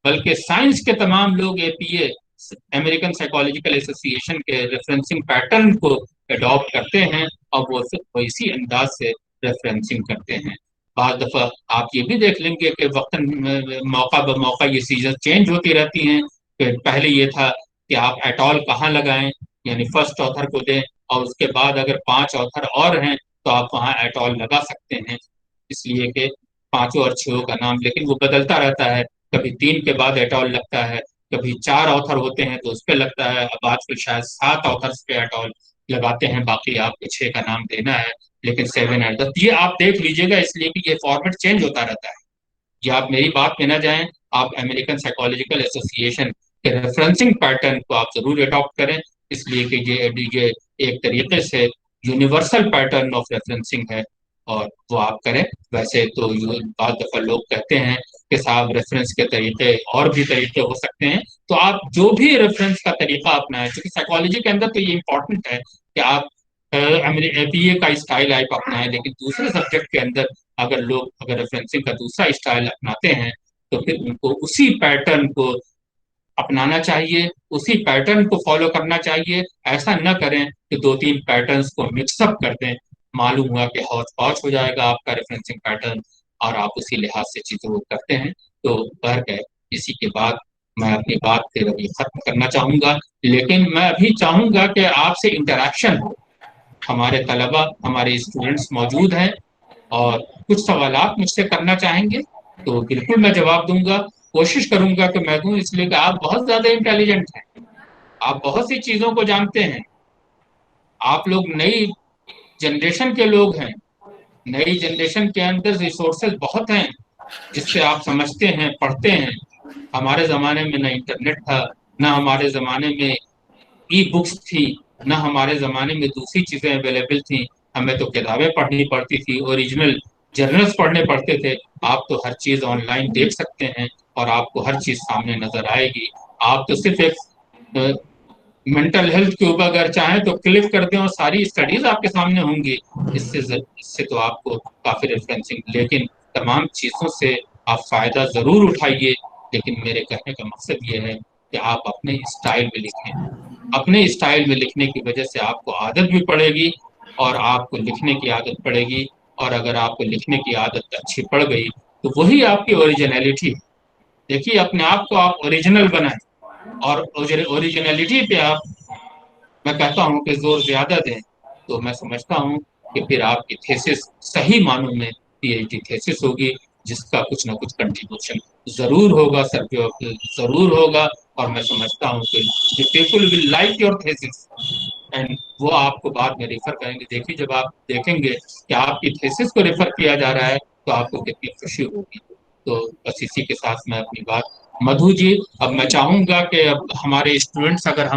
बल्कि साइंस के तमाम लोग एपीए, अमेरिकन साइकोलॉजिकल एसोसिएशन के रेफरेंसिंग पैटर्न को अडॉप्ट करते हैं और वो इसी अंदाज से रेफरेंसिंग करते हैं। बाद दफा आप ये भी देख लेंगे कि वक्तन मौका ब मौका ये चीजें चेंज होती रहती हैं। कि पहले ये था कि आप एटॉल कहाँ लगाएं, यानी फर्स्ट ऑथर को दें, और उसके बाद अगर 5 ऑथर और हैं तो आप वहाँ एटॉल लगा सकते हैं, इसलिए कि पांचों और छहों का नाम, लेकिन वो बदलता रहता है। कभी 3 के बाद एटॉल लगता है, कभी 4 ऑथर होते हैं तो उस पर लगता है। अब आजकल शायद 7 ऑथर्स पे एटॉल लगाते हैं, बाकी आपको 6 का नाम देना है, लेकिन 7 8 10 ये आप देख लीजिएगा, इसलिए कि ये फॉर्मेट चेंज होता रहता है। ये आप मेरी बात में ना जाएं, आप अमेरिकन साइकोलॉजिकल एसोसिएशन के रेफरेंसिंग पैटर्न को आप जरूर अडॉप्ट करें, इसलिए कि ये एक तरीके से यूनिवर्सल पैटर्न ऑफ रेफरेंसिंग है और वो आप करें। वैसे तो बहुत दफा लोग कहते हैं कि साहब रेफरेंस के तरीके और भी तरीके हो सकते हैं, तो आप जो भी रेफरेंस का तरीका अपनाएं, क्योंकि साइकोलॉजी के अंदर तो ये इंपॉर्टेंट है कि आप एपीए का स्टाइल आप अपनाएं, लेकिन दूसरे सब्जेक्ट के अंदर अगर रेफरेंसिंग का दूसरा स्टाइल अपनाते हैं तो फिर उनको उसी पैटर्न को अपनाना चाहिए, उसी पैटर्न को फॉलो करना चाहिए। ऐसा न करें कि 2 3 पैटर्न्स को मिक्सअप कर दें, मालूम हुआ कि हौच पौच हो जाएगा आपका रेफरेंसिंग पैटर्न, और आप उसी लिहाज से चीजों को करते हैं। तो बहर है, इसी के बाद मैं अपनी बात फिर अभी खत्म करना चाहूंगा, लेकिन मैं अभी चाहूंगा कि आपसे इंटरेक्शन हो। हमारे तलबा, हमारे स्टूडेंट्स मौजूद हैं और कुछ सवाल आप मुझसे करना चाहेंगे तो बिल्कुल मैं जवाब दूंगा, कोशिश करूंगा कि मैं दूं, इसलिए कि आप बहुत ज्यादा इंटेलिजेंट हैं, आप बहुत सी चीजों को जानते हैं, आप लोग नई जनरेशन के लोग हैं। नई जनरेशन के अंदर रिसोर्सेज बहुत हैं जिससे आप समझते हैं, पढ़ते हैं। हमारे जमाने में न इंटरनेट था, न हमारे जमाने में ई बुक्स थी, न हमारे जमाने में दूसरी चीजें अवेलेबल थी। हमें तो किताबें पढ़नी पड़ती थी, ओरिजिनल जर्नल्स पढ़ने पड़ते थे। आप तो हर चीज ऑनलाइन देख सकते हैं और आपको हर चीज सामने नजर आएगी। आप तो सिर्फ एक मेंटल हेल्थ के ऊपर अगर चाहें तो क्लिक कर दें और सारी स्टडीज आपके सामने होंगी। इससे तो आपको काफी रेफरेंसिंग, लेकिन तमाम चीजों से आप फायदा जरूर उठाइए। लेकिन मेरे कहने का मकसद ये है कि आप अपने स्टाइल में लिखें। अपने स्टाइल में लिखने की वजह से आपको आदत भी पड़ेगी और आपको लिखने की आदत पड़ेगी। और अगर आपको लिखने की आदत अच्छी पड़ गई तो वही आपकी ओरिजिनलिटी है। देखिए, अपने आप को आप ओरिजिनल बनाएं और ओरिजिनलिटी पे आप, मैं कहता हूँ कि जोर ज्यादा दें, तो मैं समझता हूँ कि फिर आपकी थेसिस सही मानों में पीएचडी थेसिस होगी, जिसका कुछ ना कुछ कंट्रीब्यूशन जरूर होगा सर, जरूर होगा। और मैं समझता हूँ कि people will like your thesis and वो आपको बाद में रेफर करेंगे। देखिए, जब आप देखेंगे कि आपकी थेसिस को रेफर किया जा रहा है तो आपको कितनी खुशी होगी। तो बस इसी के साथ मैं अपनी बात, मधु जी, अब मैं चाहूंगा कि अब हमारे स्टूडेंट्स अगर